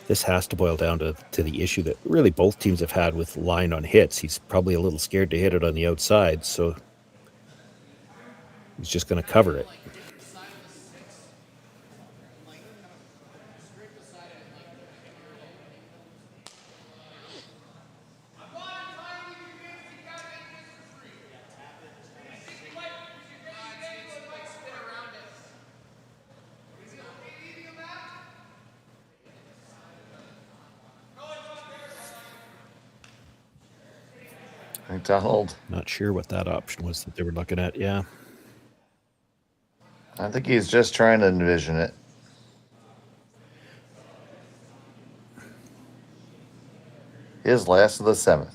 This has to boil down to the issue that really both teams have had with line on hits. He's probably a little scared to hit it on the outside, so he's just going to cover it. McDonald. Not sure what that option was that they were looking at. Yeah. I think he's just trying to envision it. His last of the 7th.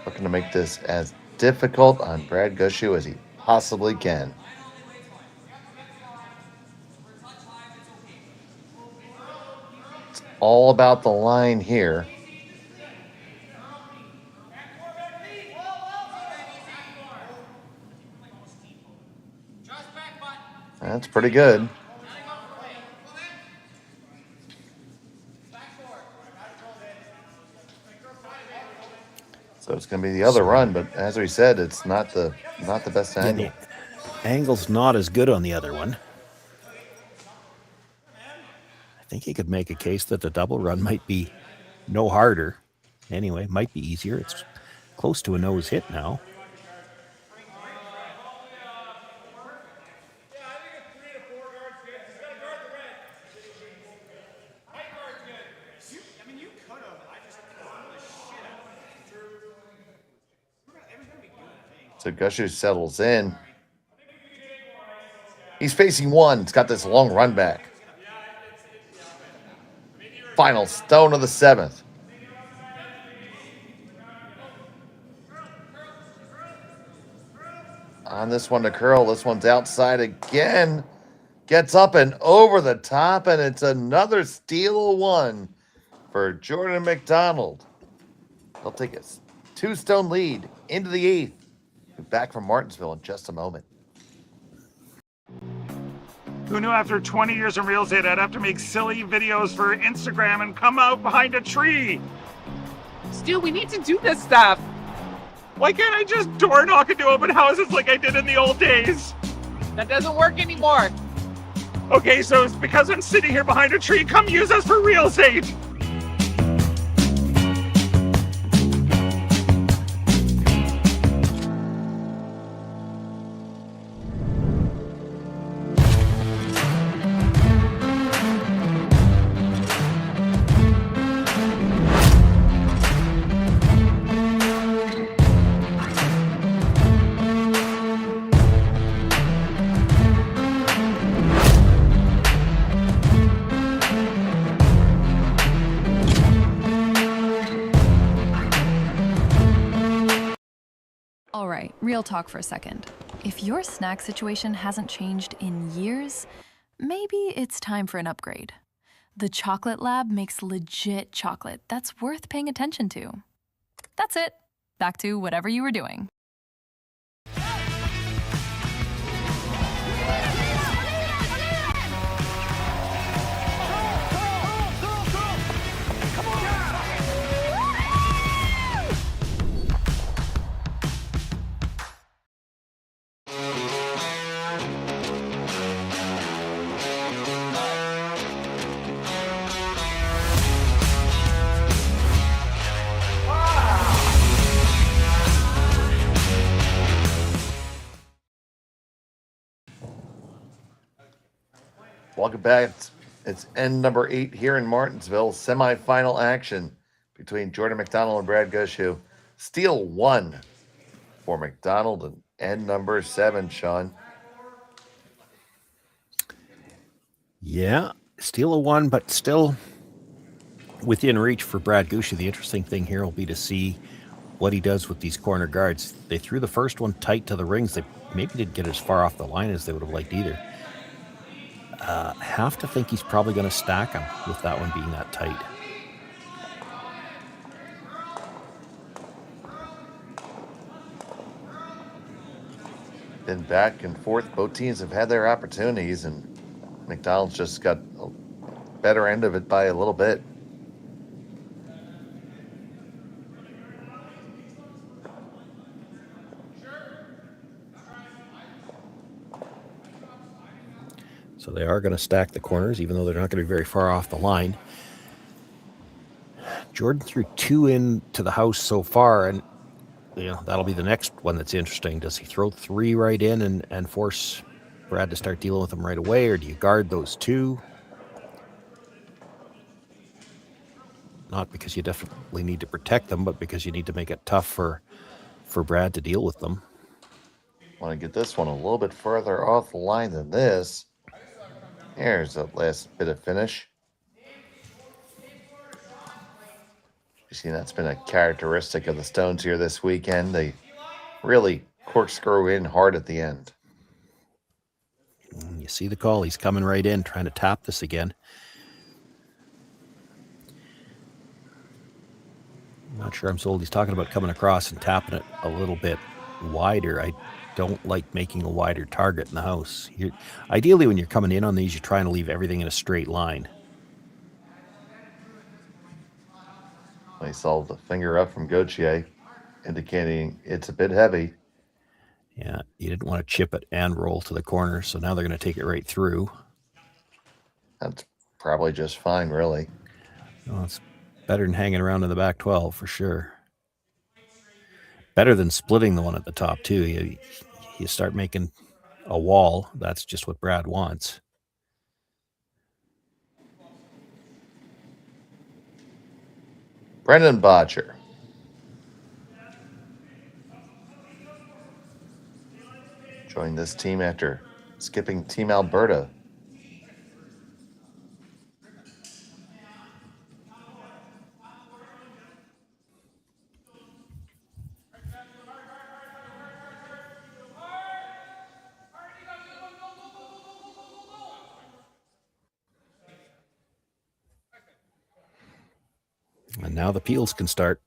Looking to make this as difficult on Brad Gushue as he possibly can. It's all about the line here. That's pretty good. So it's going to be the other run, but as we said, it's not the best angle. Angle's not as good on the other one. I think he could make a case that the double run might be no harder. Anyway, might be easier. It's close to a nose hit now. So Gushue settles in. He's facing one. It's got this long run back. Final stone of the 7th. On this one to curl. This one's outside again. Gets up and over the top, and it's another steal of one for Jordon McDonald. They'll take a 2-stone lead into the 8th. Back from Martensville in just a moment. Who knew after 20 years in real estate I'd have to make silly videos for Instagram and come out behind a tree? Stu, we need to do this stuff. Why can't I just door knock into open houses like I did in the old days? That doesn't work anymore. Okay, so it's because I'm sitting here behind a tree. Come use us for real estate. All right, real talk for a second. If your snack situation hasn't changed in years, maybe it's time for an upgrade. The Chocolate Lab makes legit chocolate that's worth paying attention to. That's it. Back to whatever you were doing. Welcome back. It's end number 8 here in Martensville. Semifinal action between Jordon McDonald and Brad Gushue. Steal 1 for McDonald and end number 7, Sean. Yeah, steal a 1, but still within reach for Brad Gushue. The interesting thing here will be to see what he does with these corner guards. They threw the first one tight to the rings. They maybe didn't get as far off the line as they would have liked either. Have to think he's probably going to stack him with that one being that tight. Been back and forth. Both teams have had their opportunities, and McDonald's just got a better end of it by a little bit. So they are going to stack the corners, even though they're not going to be very far off the line. Jordon threw 2 into the house so far, and that'll be the next one that's interesting. Does he throw 3 right in and force Brad to start dealing with them right away, or do you guard those 2? Not because you definitely need to protect them, but because you need to make it tough for Brad to deal with them. Want to get this one a little bit further off the line than this. Here's the last bit of finish. You see, that's been a characteristic of the Stones here this weekend. They really corkscrew in hard at the end. You see the call. He's coming right in, trying to tap this again. I'm not sure I'm sold. He's talking about coming across and tapping it a little bit wider. I don't like making a wider target in the house. Ideally, when you're coming in on these, you're trying to leave everything in a straight line. I saw the finger up from Gauthier, indicating it's a bit heavy. Yeah, you didn't want to chip it and roll to the corner, so now they're going to take it right through. That's probably just fine, really. Well, it's better than hanging around in the back 12 for sure. Better than splitting the one at the top, too. You start making a wall. That's just what Brad wants. Brendan Botcher. Joined this team after skipping Team Alberta. And now the peels can start.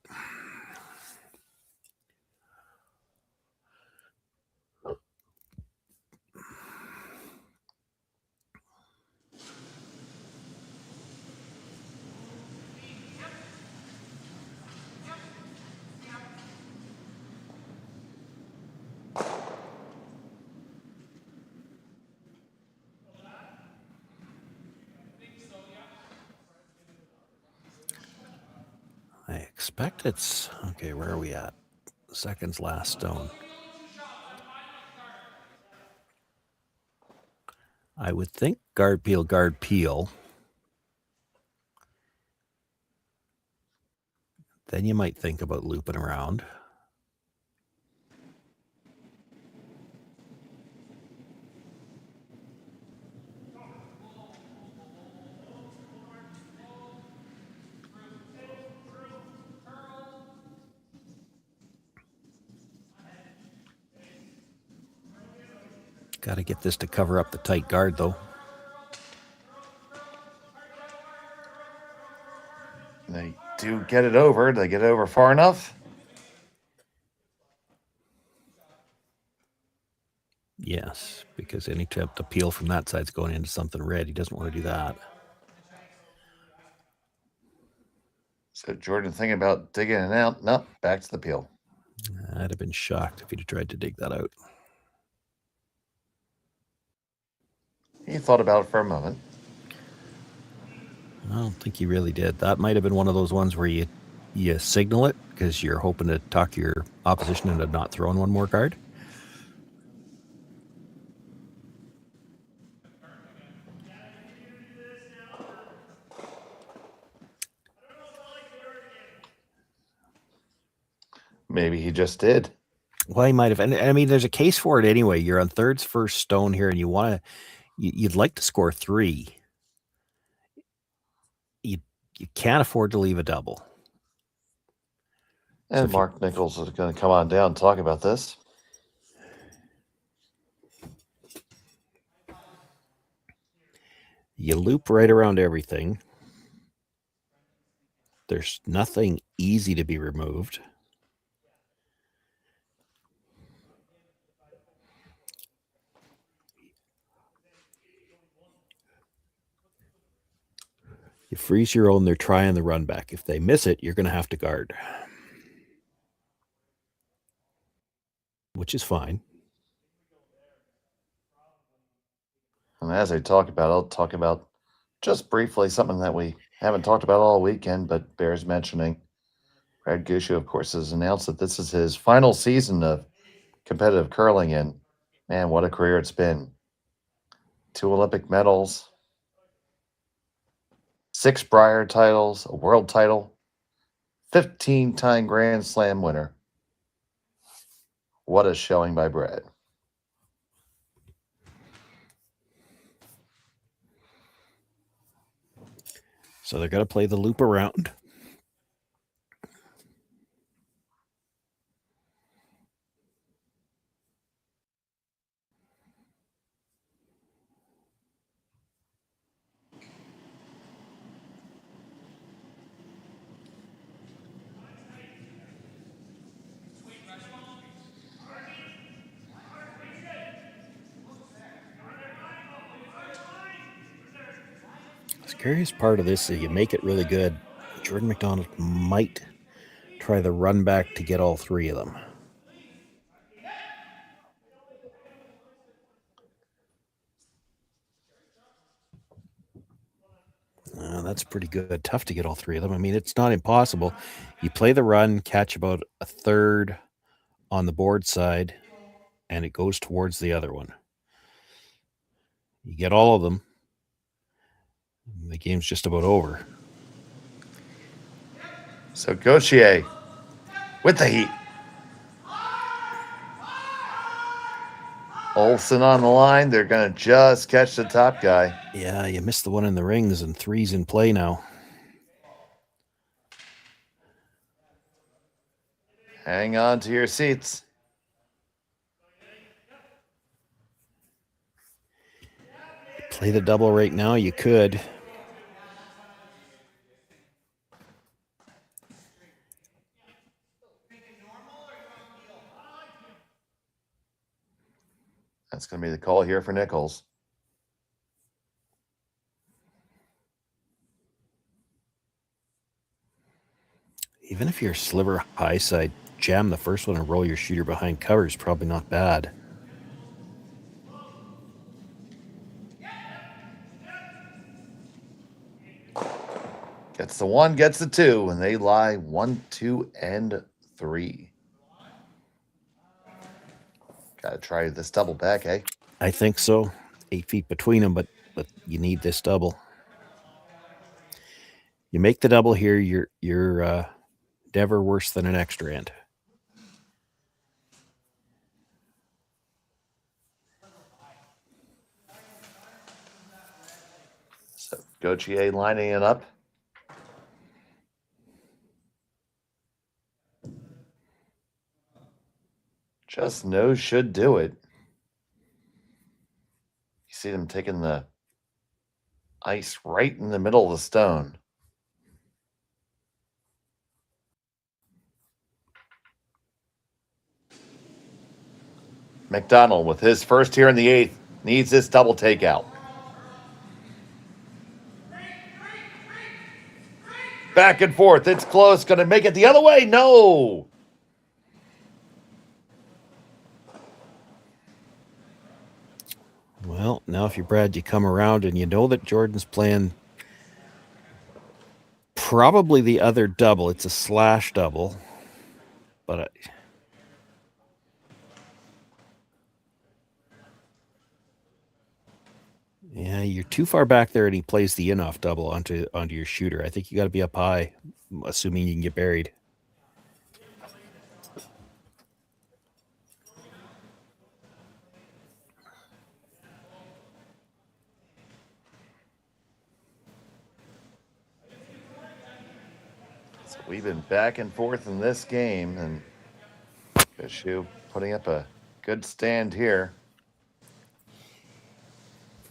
I expect it's... Okay, where are we at? Seconds last stone. I would think guard, peel, guard, peel. Then you might think about looping around. Got to get this to cover up the tight guard, though. They do get it over. They get it over far enough. Yes, because any attempt to peel from that side's going into something red. He doesn't want to do that. So Jordan thinking about digging it out. Nope, back to the peel. I'd have been shocked if he'd have tried to dig that out. He thought about it for a moment. I don't think he really did. That might have been one of those ones where you signal it because you're hoping to talk your opposition into not throwing one more card. Maybe he just did. Well, he might have. And I mean, there's a case for it anyway. You're on third's first stone here, and you'd like to score 3. You can't afford to leave a double. And so Mark Nichols is going to come on down and talk about this. You loop right around everything. There's nothing easy to be removed. You freeze your own, they're trying the run back. If they miss it, you're going to have to guard. Which is fine. And as I talk about, I'll talk about just briefly something that we haven't talked about all weekend, but bears mentioning. Brad Gushue, of course, has announced that this is his final season of competitive curling, and man, what a career it's been. 2 Olympic medals, 6 Brier titles, a world title, 15-time Grand Slam winner. What a showing by Brad. So they're going to play the loop around. The scariest part of this is you make it really good. Jordon McDonald might try the run back to get all 3 of them. that's pretty good. Tough to get all three of them. I mean, it's not impossible. You play the run, catch about a third on the board side, and it goes towards the other one. You get all of them, the game's just about over. So Gushue with the heat. Olsen on the line. They're going to just catch the top guy. Yeah, you missed the one in the rings, and 3's in play now. Hang on to your seats. Play the double right now, you could. That's going to be the call here for Nichols. Even if you're sliver high side, jam the first one and roll your shooter behind cover is probably not bad. Gets the 1, gets the 2, and they lie 1, 2, and 3. Got to try this double back, eh? I think so. 8 feet between them, but you need this double. You make the double here, you're never worse than an extra end. So Gauthier lining it up. Just no should do it. You see them taking the ice right in the middle of the stone. McDonald with his first here in the 8th needs this double takeout. Back and forth. It's close. Going to make it the other way. No. Well, now if you're Brad, you come around and you know that Jordan's playing probably the other double. It's a slash double. But yeah, you're too far back there, and he plays the in-off double onto your shooter. I think you got to be up high, assuming you can get buried. So we've been back and forth in this game, and Gushue putting up a good stand here.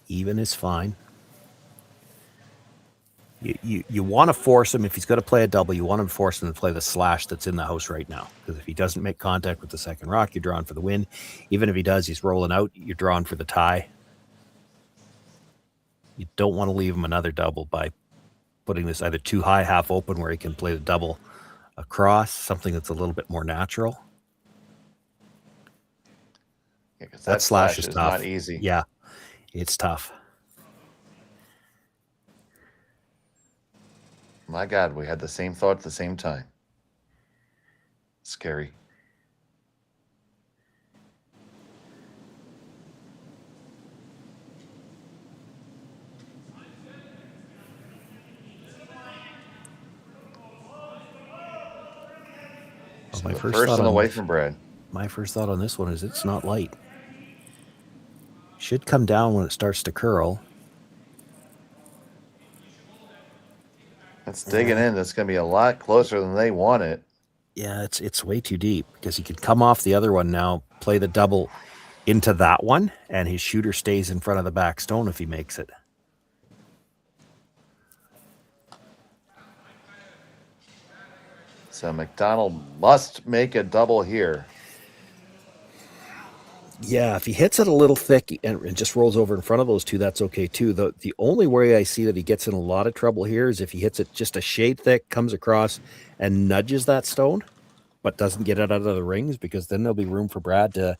Even is fine. You want to force him, if he's going to play a double, you want to force him to play the slash that's in the house right now. Because if he doesn't make contact with the second rock, you're drawing for the win. Even if he does, he's rolling out, you're drawing for the tie. You don't want to leave him another double by putting this either too high, half open, where he can play the double across, something that's a little bit more natural. Yeah, 'cause that slash is tough. Not easy. Yeah, it's tough. My God, we had the same thought at the same time. Scary. So my the first first thought one on away this- from Brad. My first thought on this one is it's not light. Should come down when it starts to curl. That's digging in. That's going to be a lot closer than they want it. Yeah, it's way too deep, because he could come off the other one now, play the double into that one, and his shooter stays in front of the back stone if he makes it. So McDonald must make a double here. Yeah, if he hits it a little thick and just rolls over in front of those two, that's okay too. The only way I see that he gets in a lot of trouble here is if he hits it just a shade thick, comes across and nudges that stone, but doesn't get it out of the rings, because then there'll be room for Brad to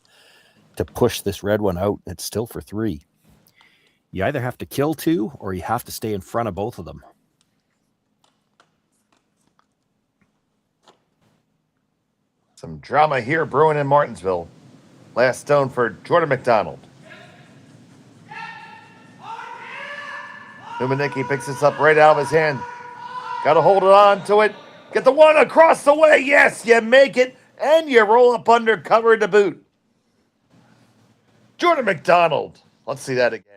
push this red one out. It's still for 3. You either have to kill 2 or you have to stay in front of both of them. drama here brewing in Martensville. Last stone for Jordon McDonald. Numanicki picks this up right out of his hand. Got to hold it on to it. Get the one across the way. Yes, you make it. And you roll up under cover to boot. Jordon McDonald. Let's see that again.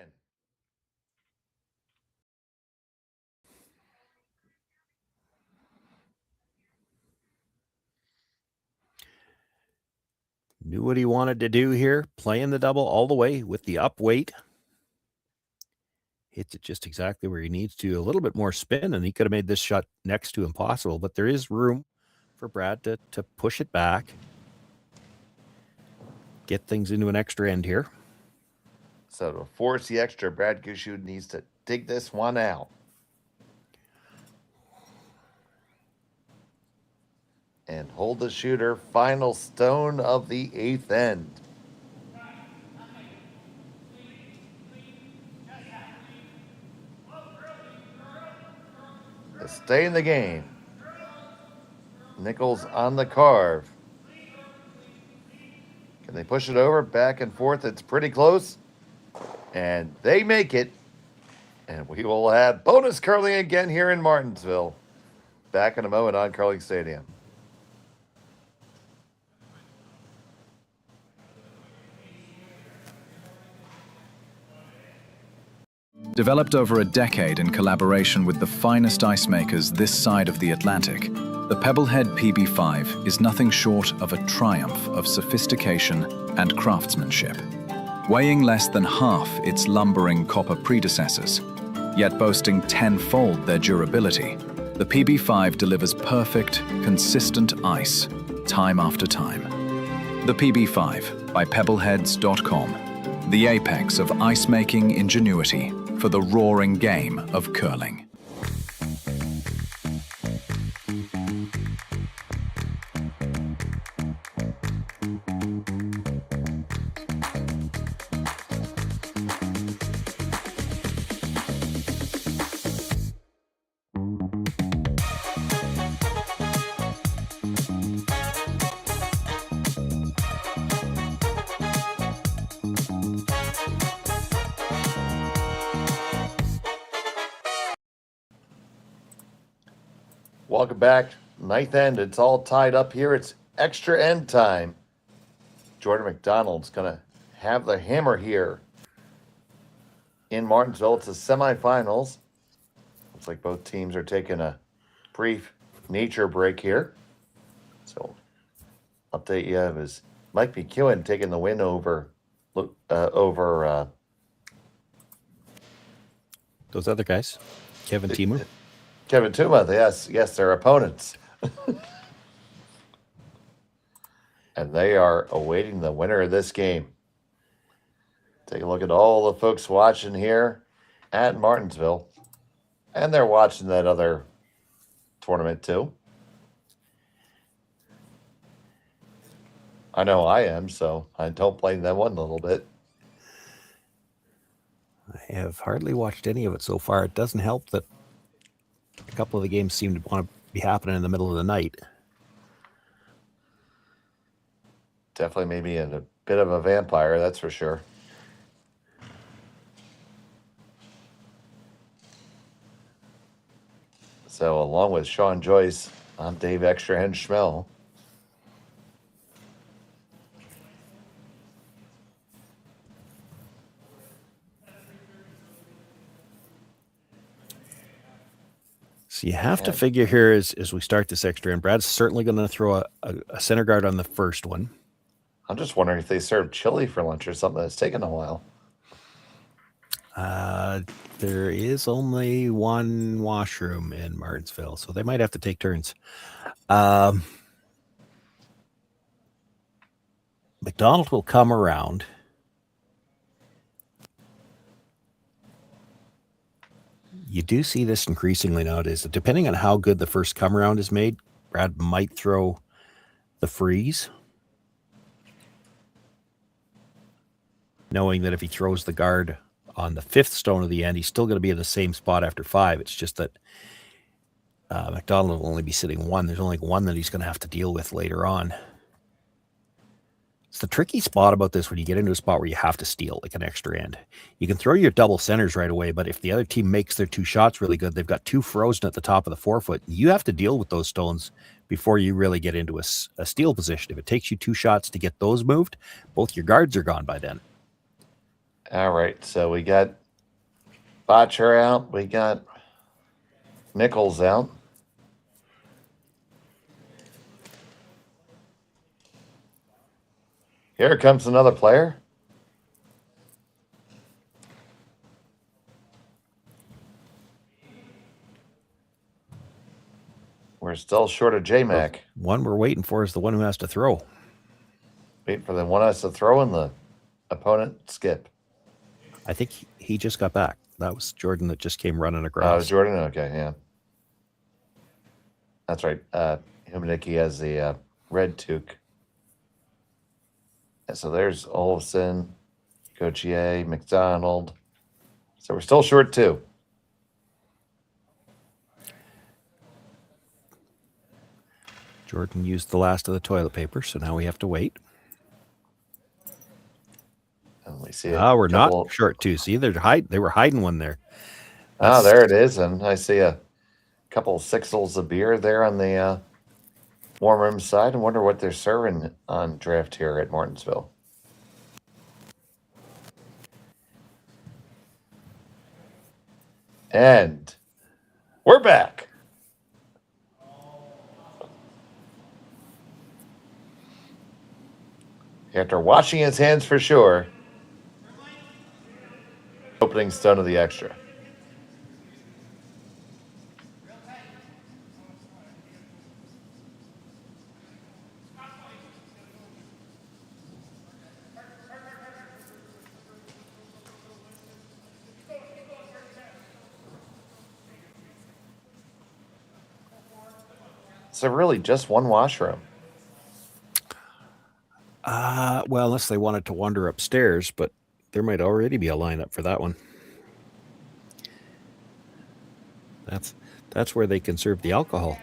Knew what he wanted to do here, playing the double all the way with the up weight. Hits it just exactly where he needs to. A little bit more spin, and he could have made this shot next to impossible, but there is room for Brad to push it back, get things into an extra end here. So to force the extra, Brad Gushue needs to dig this one out. And hold the shooter. Final stone of the 8th end. To stay in the game. Nichols on the carve. Can they push it over? Back and forth. It's pretty close. And they make it. And we will have bonus curling again here in Martensville. Back in a moment on Curling Stadium. Developed over a decade in collaboration with the finest ice makers this side of the Atlantic, the Pebblehead PB5 is nothing short of a triumph of sophistication and craftsmanship. Weighing less than half its lumbering copper predecessors, yet boasting tenfold their durability, the PB5 delivers perfect, consistent ice, time after time. The PB5 by Pebbleheads.com, the apex of ice-making ingenuity for the roaring game of curling. Welcome back. 9th end. It's all tied up here. It's extra end time. Jordon McDonald's going to have the hammer here in Martensville. It's the semifinals. Looks like both teams are taking a brief nature break here. So, update you of is Mike McEwen taking the win over Those other guys, Kevin Timu. Kevin Tuma, yes, their opponents. And they are awaiting the winner of this game. Take a look at all the folks watching here at Martensville. And they're watching that other tournament too. I know I am, so I don't blame them one little bit. I have hardly watched any of it so far. It doesn't help that a couple of the games seem to want to be happening in the middle of the night. Definitely maybe a bit of a vampire, that's for sure. So along with Sean Joyce, I'm Dave Extrahand Schmel. So you have to figure here as we start this extra, and Brad's certainly going to throw a center guard on the first one. I'm just wondering if they serve chili for lunch or something. That's taken a while. There is only one washroom in Martensville, so they might have to take turns. McDonald will come around. You do see this increasingly nowadays. Depending on how good the first come around is made, Brad might throw the freeze, knowing that if he throws the guard on the 5th stone of the end, he's still going to be in the same spot after 5. It's just that McDonald will only be sitting 1. There's only 1 that he's going to have to deal with later on. It's the tricky spot about this when you get into a spot where you have to steal like an extra end. You can throw your double centers right away, but if the other team makes their 2 shots really good, they've got 2 frozen at the top of the forefoot. You have to deal with those stones before you really get into a steal position. If it takes you 2 shots to get those moved, both your guards are gone by then. All right, so we got Botcher out. We got Nichols out. Here comes another player. We're still short of J-Mac. One we're waiting for is the one who has to throw. Wait for the one has to throw in the opponent skip. I think he just got back. That was Jordan that just came running across. Oh, it was Jordan? Okay, yeah. That's right. Humanicki has the red toque. And so there's Olofsson, Gauthier, McDonald. So we're still short 2. Jordan used the last of the toilet paper, so now we have to wait. And we see we're not short 2. See, they were hiding one there. Oh, there it is. And I see a couple of sixels of beer there on the warm room side. I wonder what they're serving on draft here at Martensville. And we're back. After washing his hands for sure. Opening stone of the extra. So really just one washroom. Well, unless they wanted to wander upstairs, but there might already be a lineup for that one. That's where they can serve the alcohol.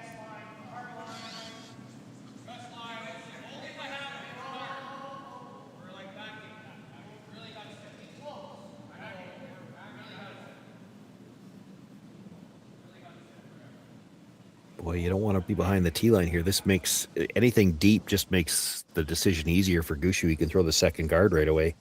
Boy, you don't want to be behind the tee line here. This makes anything deep just makes the decision easier for Gushue. He can throw the second guard right away.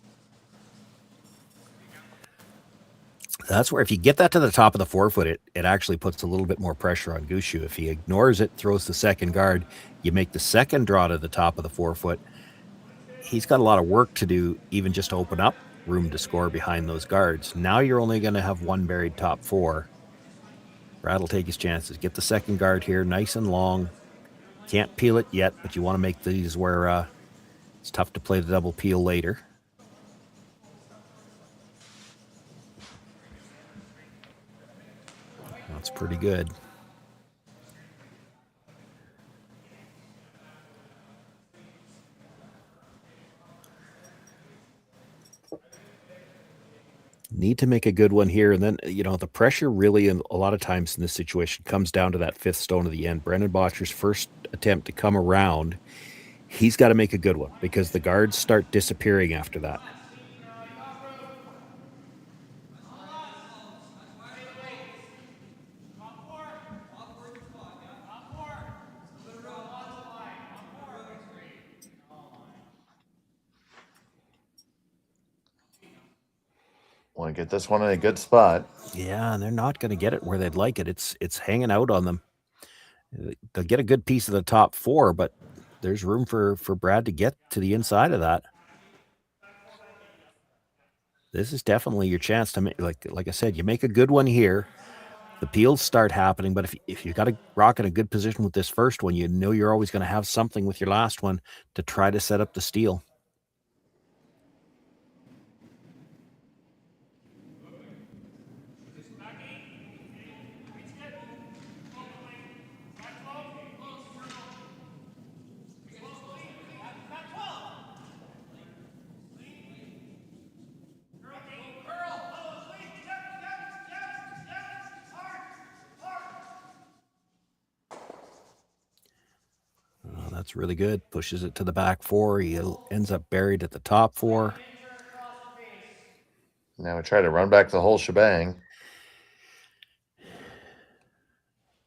That's where if you get that to the top of the forefoot, it actually puts a little bit more pressure on Gushue. If he ignores it, throws the second guard, you make the second draw to the top of the forefoot. He's got a lot of work to do, even just to open up room to score behind those guards. Now you're only going to have one buried top 4. Brad will take his chances. Get the second guard here, nice and long. Can't peel it yet, but you want to make these where it's tough to play the double peel later. That's pretty good. Need to make a good one here. And then, the pressure really, a lot of times in this situation, comes down to that 5th stone of the end. Brendan Bottcher's first attempt to come around, he's got to make a good one because the guards start disappearing after that. Want to get this one in a good spot. Yeah, and they're not going to get it where they'd like it. It's hanging out on them. They'll get a good piece of the top 4, but there's room for Brad to get to the inside of that. This is definitely your chance to make, like I said, you make a good one here. The peels start happening, but if you got a rock in a good position with this first one, you know you're always going to have something with your last one to try to set up the steal. That's really good. Pushes it to the back four. He ends up buried at the top four. Now we try to run back the whole shebang.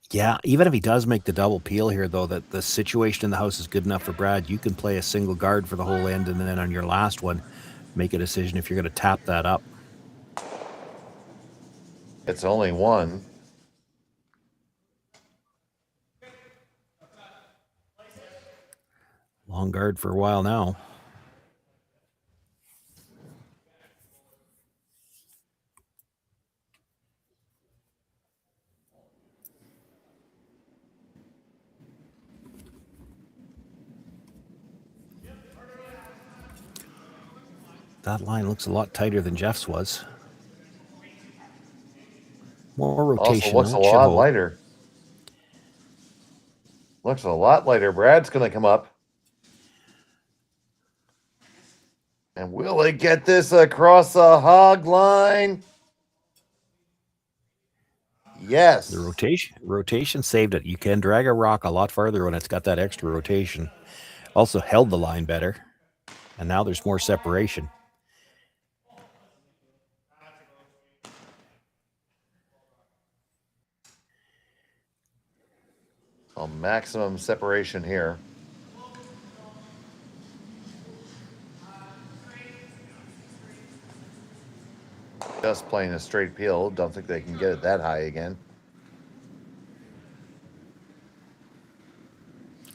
Yeah, even if he does make the double peel here, though, that the situation in the house is good enough for Brad. You can play a single guard for the whole end, and then on your last one, make a decision if you're going to tap that up. It's only one. Long guard for a while now. That line looks a lot tighter than Jeff's was. More rotation. Also looks a lot lighter. Looks a lot lighter. Brad's going to come up. And will they get this across the hog line? Yes. The rotation saved it. You can drag a rock a lot farther when it's got that extra rotation. Also held the line better. And now there's more separation. Well, maximum separation here. Just playing a straight peel. Don't think they can get it that high again.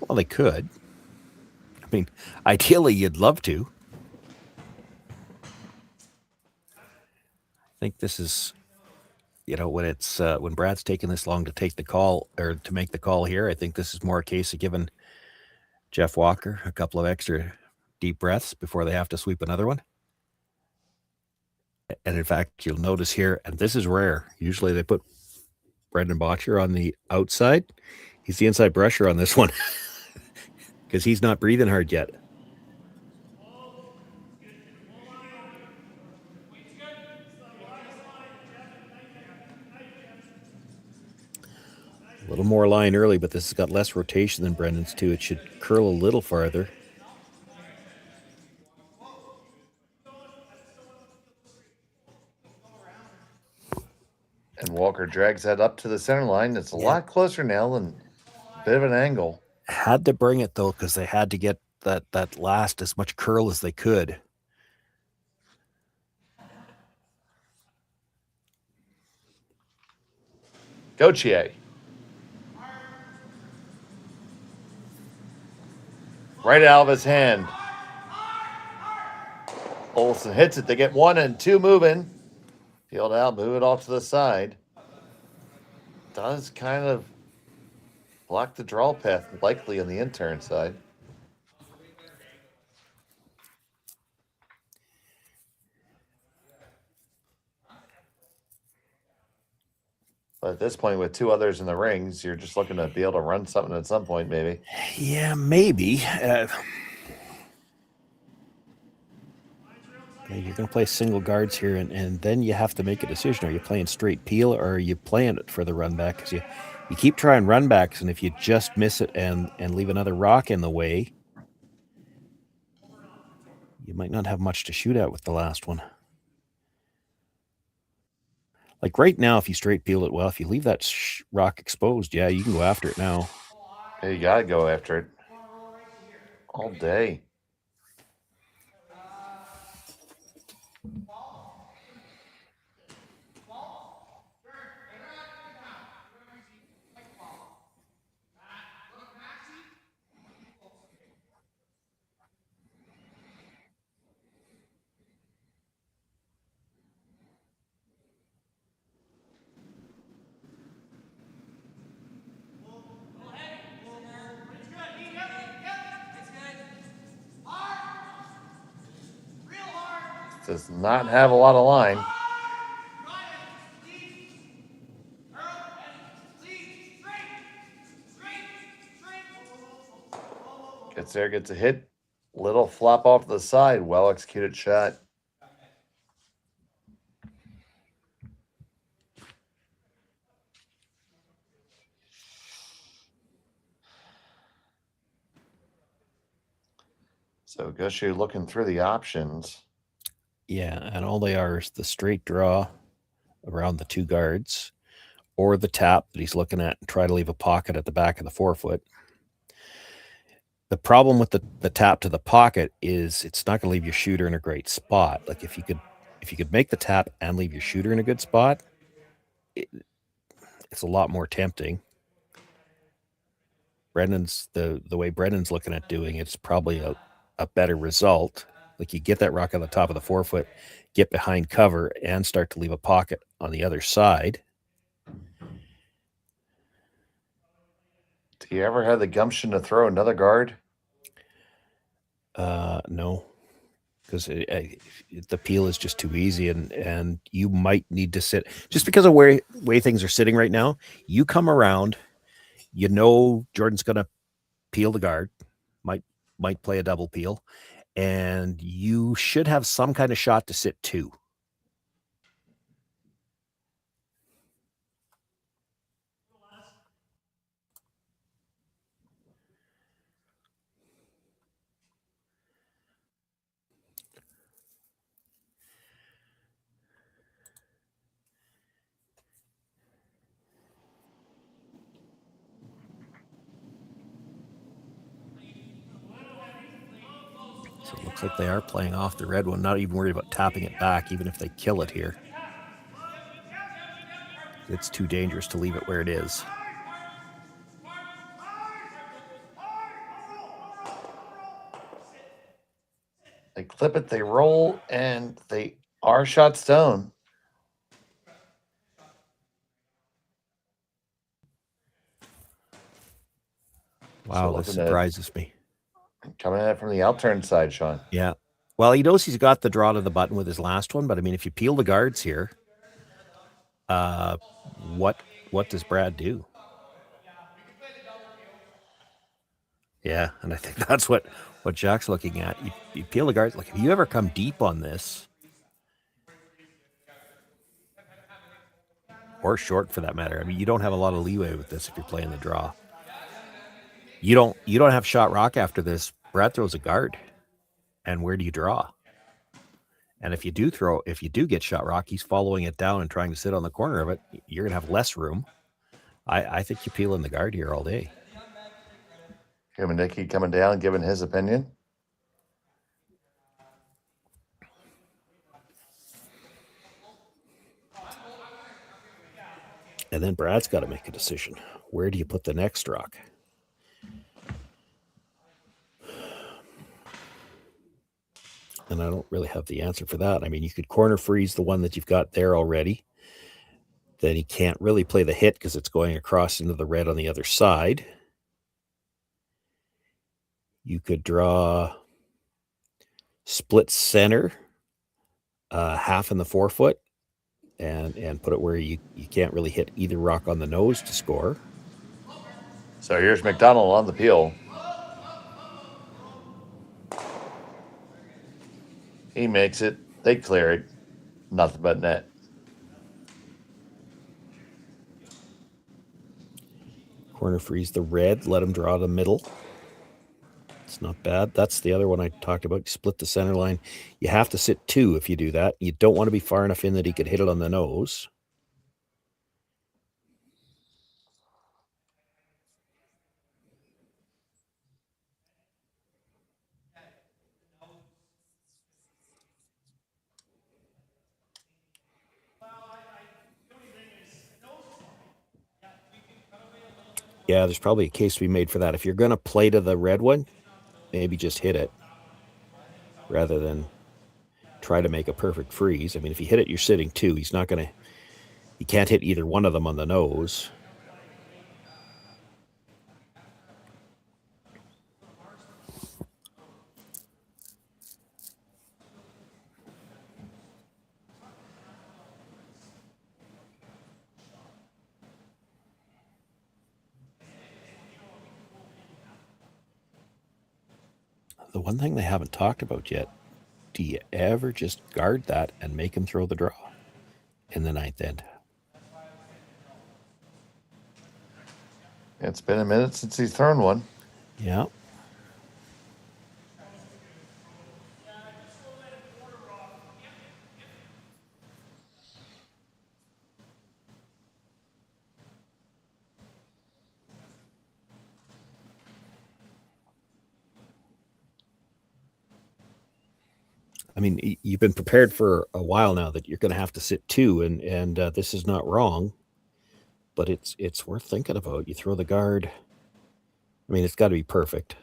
Well, they could. I mean, ideally, you'd love to. I think this is, when it's when Brad's taking this long to take the call or to make the call here, I think this is more a case of giving Jeff Walker a couple of extra deep breaths before they have to sweep another one. And in fact, you'll notice here, and this is rare. Usually they put Brendan Botcher on the outside. He's the inside brusher on this one because he's not breathing hard yet. A little more line early, but this has got less rotation than Brendan's too. It should curl a little farther. And Walker drags that up to the center line. It's a lot closer now and a bit of an angle. Had to bring it, though, because they had to get that last as much curl as they could. Gushue. Right out of his hand. Olsen hits it. They get 1 and 2 moving. Field out, move it off to the side. Does kind of block the draw path, likely on the intern side. But at this point, with 2 others in the rings, you're just looking to be able to run something at some point, maybe. Yeah, maybe. You're going to play single guards here, and then you have to make a decision. Are you playing straight peel, or are you playing it for the run back? Because you keep trying run backs, and if you just miss it and leave another rock in the way, you might not have much to shoot at with the last one. Like right now, if you straight peel it well, if you leave that rock exposed, yeah, you can go after it now. Yeah, you got to go after it all day. Does not have a lot of line. Gets there, gets a hit. Little flop off to the side. Well executed shot. So Gushue looking through the options. Yeah, and all they are is the straight draw around the two guards, or the tap that he's looking at and try to leave a pocket at the back of the forefoot. The problem with the tap to the pocket is it's not going to leave your shooter in a great spot. Like if you could make the tap and leave your shooter in a good spot, it's a lot more tempting. Brendan's the way Brendan's looking at doing it's probably a better result. Like you get that rock on the top of the forefoot, get behind cover, and start to leave a pocket on the other side. Do you ever have the gumption to throw another guard? No, because the peel is just too easy, and you might need to sit just because of way things are sitting right now. You come around, you know Jordan's going to peel the guard, might play a double peel, and you should have some kind of shot to sit two. So it looks like they are playing off the red one, not even worried about tapping it back, even if they kill it here. It's too dangerous to leave it where it is. They clip it, they roll, and they are shot stone. Wow, this surprises me. Coming at it from the outturn side, Sean. Yeah. Well, he knows he's got the draw to the button with his last one, but I mean, if you peel the guards here, what does Brad do? Yeah, and I think that's what Jack's looking at. You peel the guards. Like, if you ever come deep on this, or short for that matter, I mean, you don't have a lot of leeway with this if you're playing the draw. You don't have shot rock after this. Brad throws a guard, and where do you draw? And if you do get shot rock, he's following it down and trying to sit on the corner of it. You're gonna have less room. I think you peel in the guard here all day. Nicky coming down, giving his opinion. And then Brad's got to make a decision. Where do you put the next rock? And I don't really have the answer for that. I mean, you could corner freeze the one that you've got there already. Then he can't really play the hit because it's going across into the red on the other side. You could draw split center, half in the forefoot, and put it where you can't really hit either rock on the nose to score. So here's McDonald on the peel. He makes it. They clear it. Nothing but net. Corner freeze the red. Let him draw the middle. It's not bad. That's the other one I talked about. Split the center line. You have to sit two if you do that. You don't want to be far enough in that he could hit it on the nose. Yeah, there's probably a case to be made for that. If you're going to play to the red one, maybe just hit it rather than try to make a perfect freeze. I mean, if you hit it, you're sitting two. He can't hit either one of them on the nose. The one thing they haven't talked about yet, do you ever just guard that and make him throw the draw in the ninth end? It's been a minute since he's thrown one. Yeah. I mean, you've been prepared for a while now that you're going to have to sit 2, and this is not wrong, but it's worth thinking about. You throw the guard. I mean, it's got to be perfect.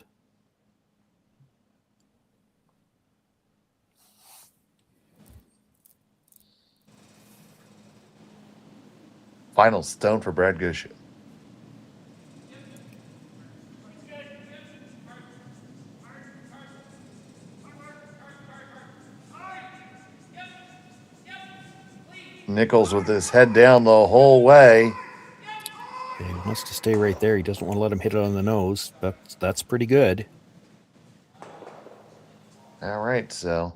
Final stone for Brad Gushue. Nichols with his head down the whole way. Yeah, he wants to stay right there. He doesn't want to let him hit it on the nose. That's pretty good. All right, so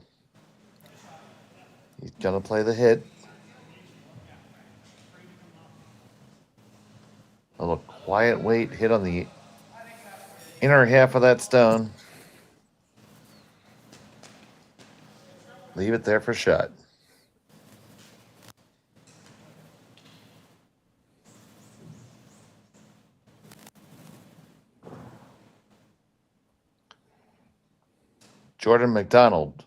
he's going to play the hit. A little quiet weight hit on the inner half of that stone. Leave it there for shot. Jordon McDonald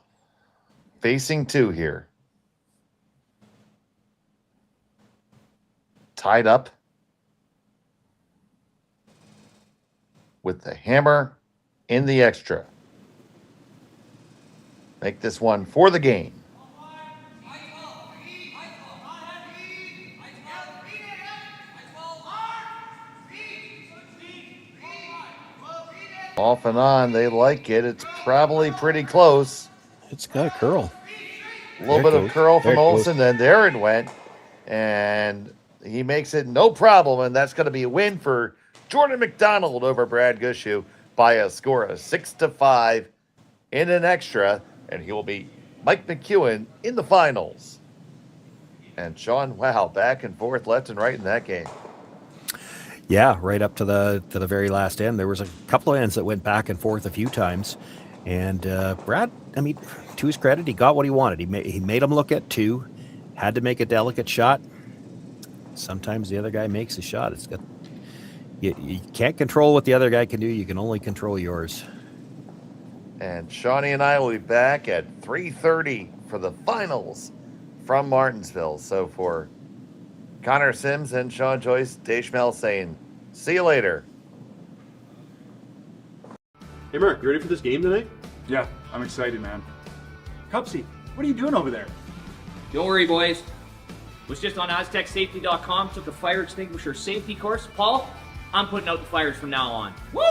facing 2 here. Tied up with the hammer in the extra. Make this one for the game. Off and on, they like it. It's probably pretty close. It's got a curl. A little bit of curl from Olsen, then there it went. And he makes it no problem, and that's going to be a win for Jordon McDonald over Brad Gushue by a score of 6-5 in an extra, and he will beat Mike McEwen in the finals. And Sean, wow, back and forth, left and right in that game. Yeah, right up to the very last end. There was a couple of ends that went back and forth a few times, and Brad, I mean, to his credit, he got what he wanted. He made him look at 2, had to make a delicate shot. Sometimes the other guy makes a shot. It's got you can't control what the other guy can do. You can only control yours. And Shawnee and I will be back at 3:30 for the finals from Martensville. So for Connor Sims and Sean Joyce, Dave Schmel saying, see you later. Hey, Mark, you ready for this game tonight? Yeah, I'm excited, man. Cupsy, what are you doing over there? Don't worry, boys. Was just on AztecSafety.com, took a fire extinguisher safety course. Paul, I'm putting out the fires from now on. Woo!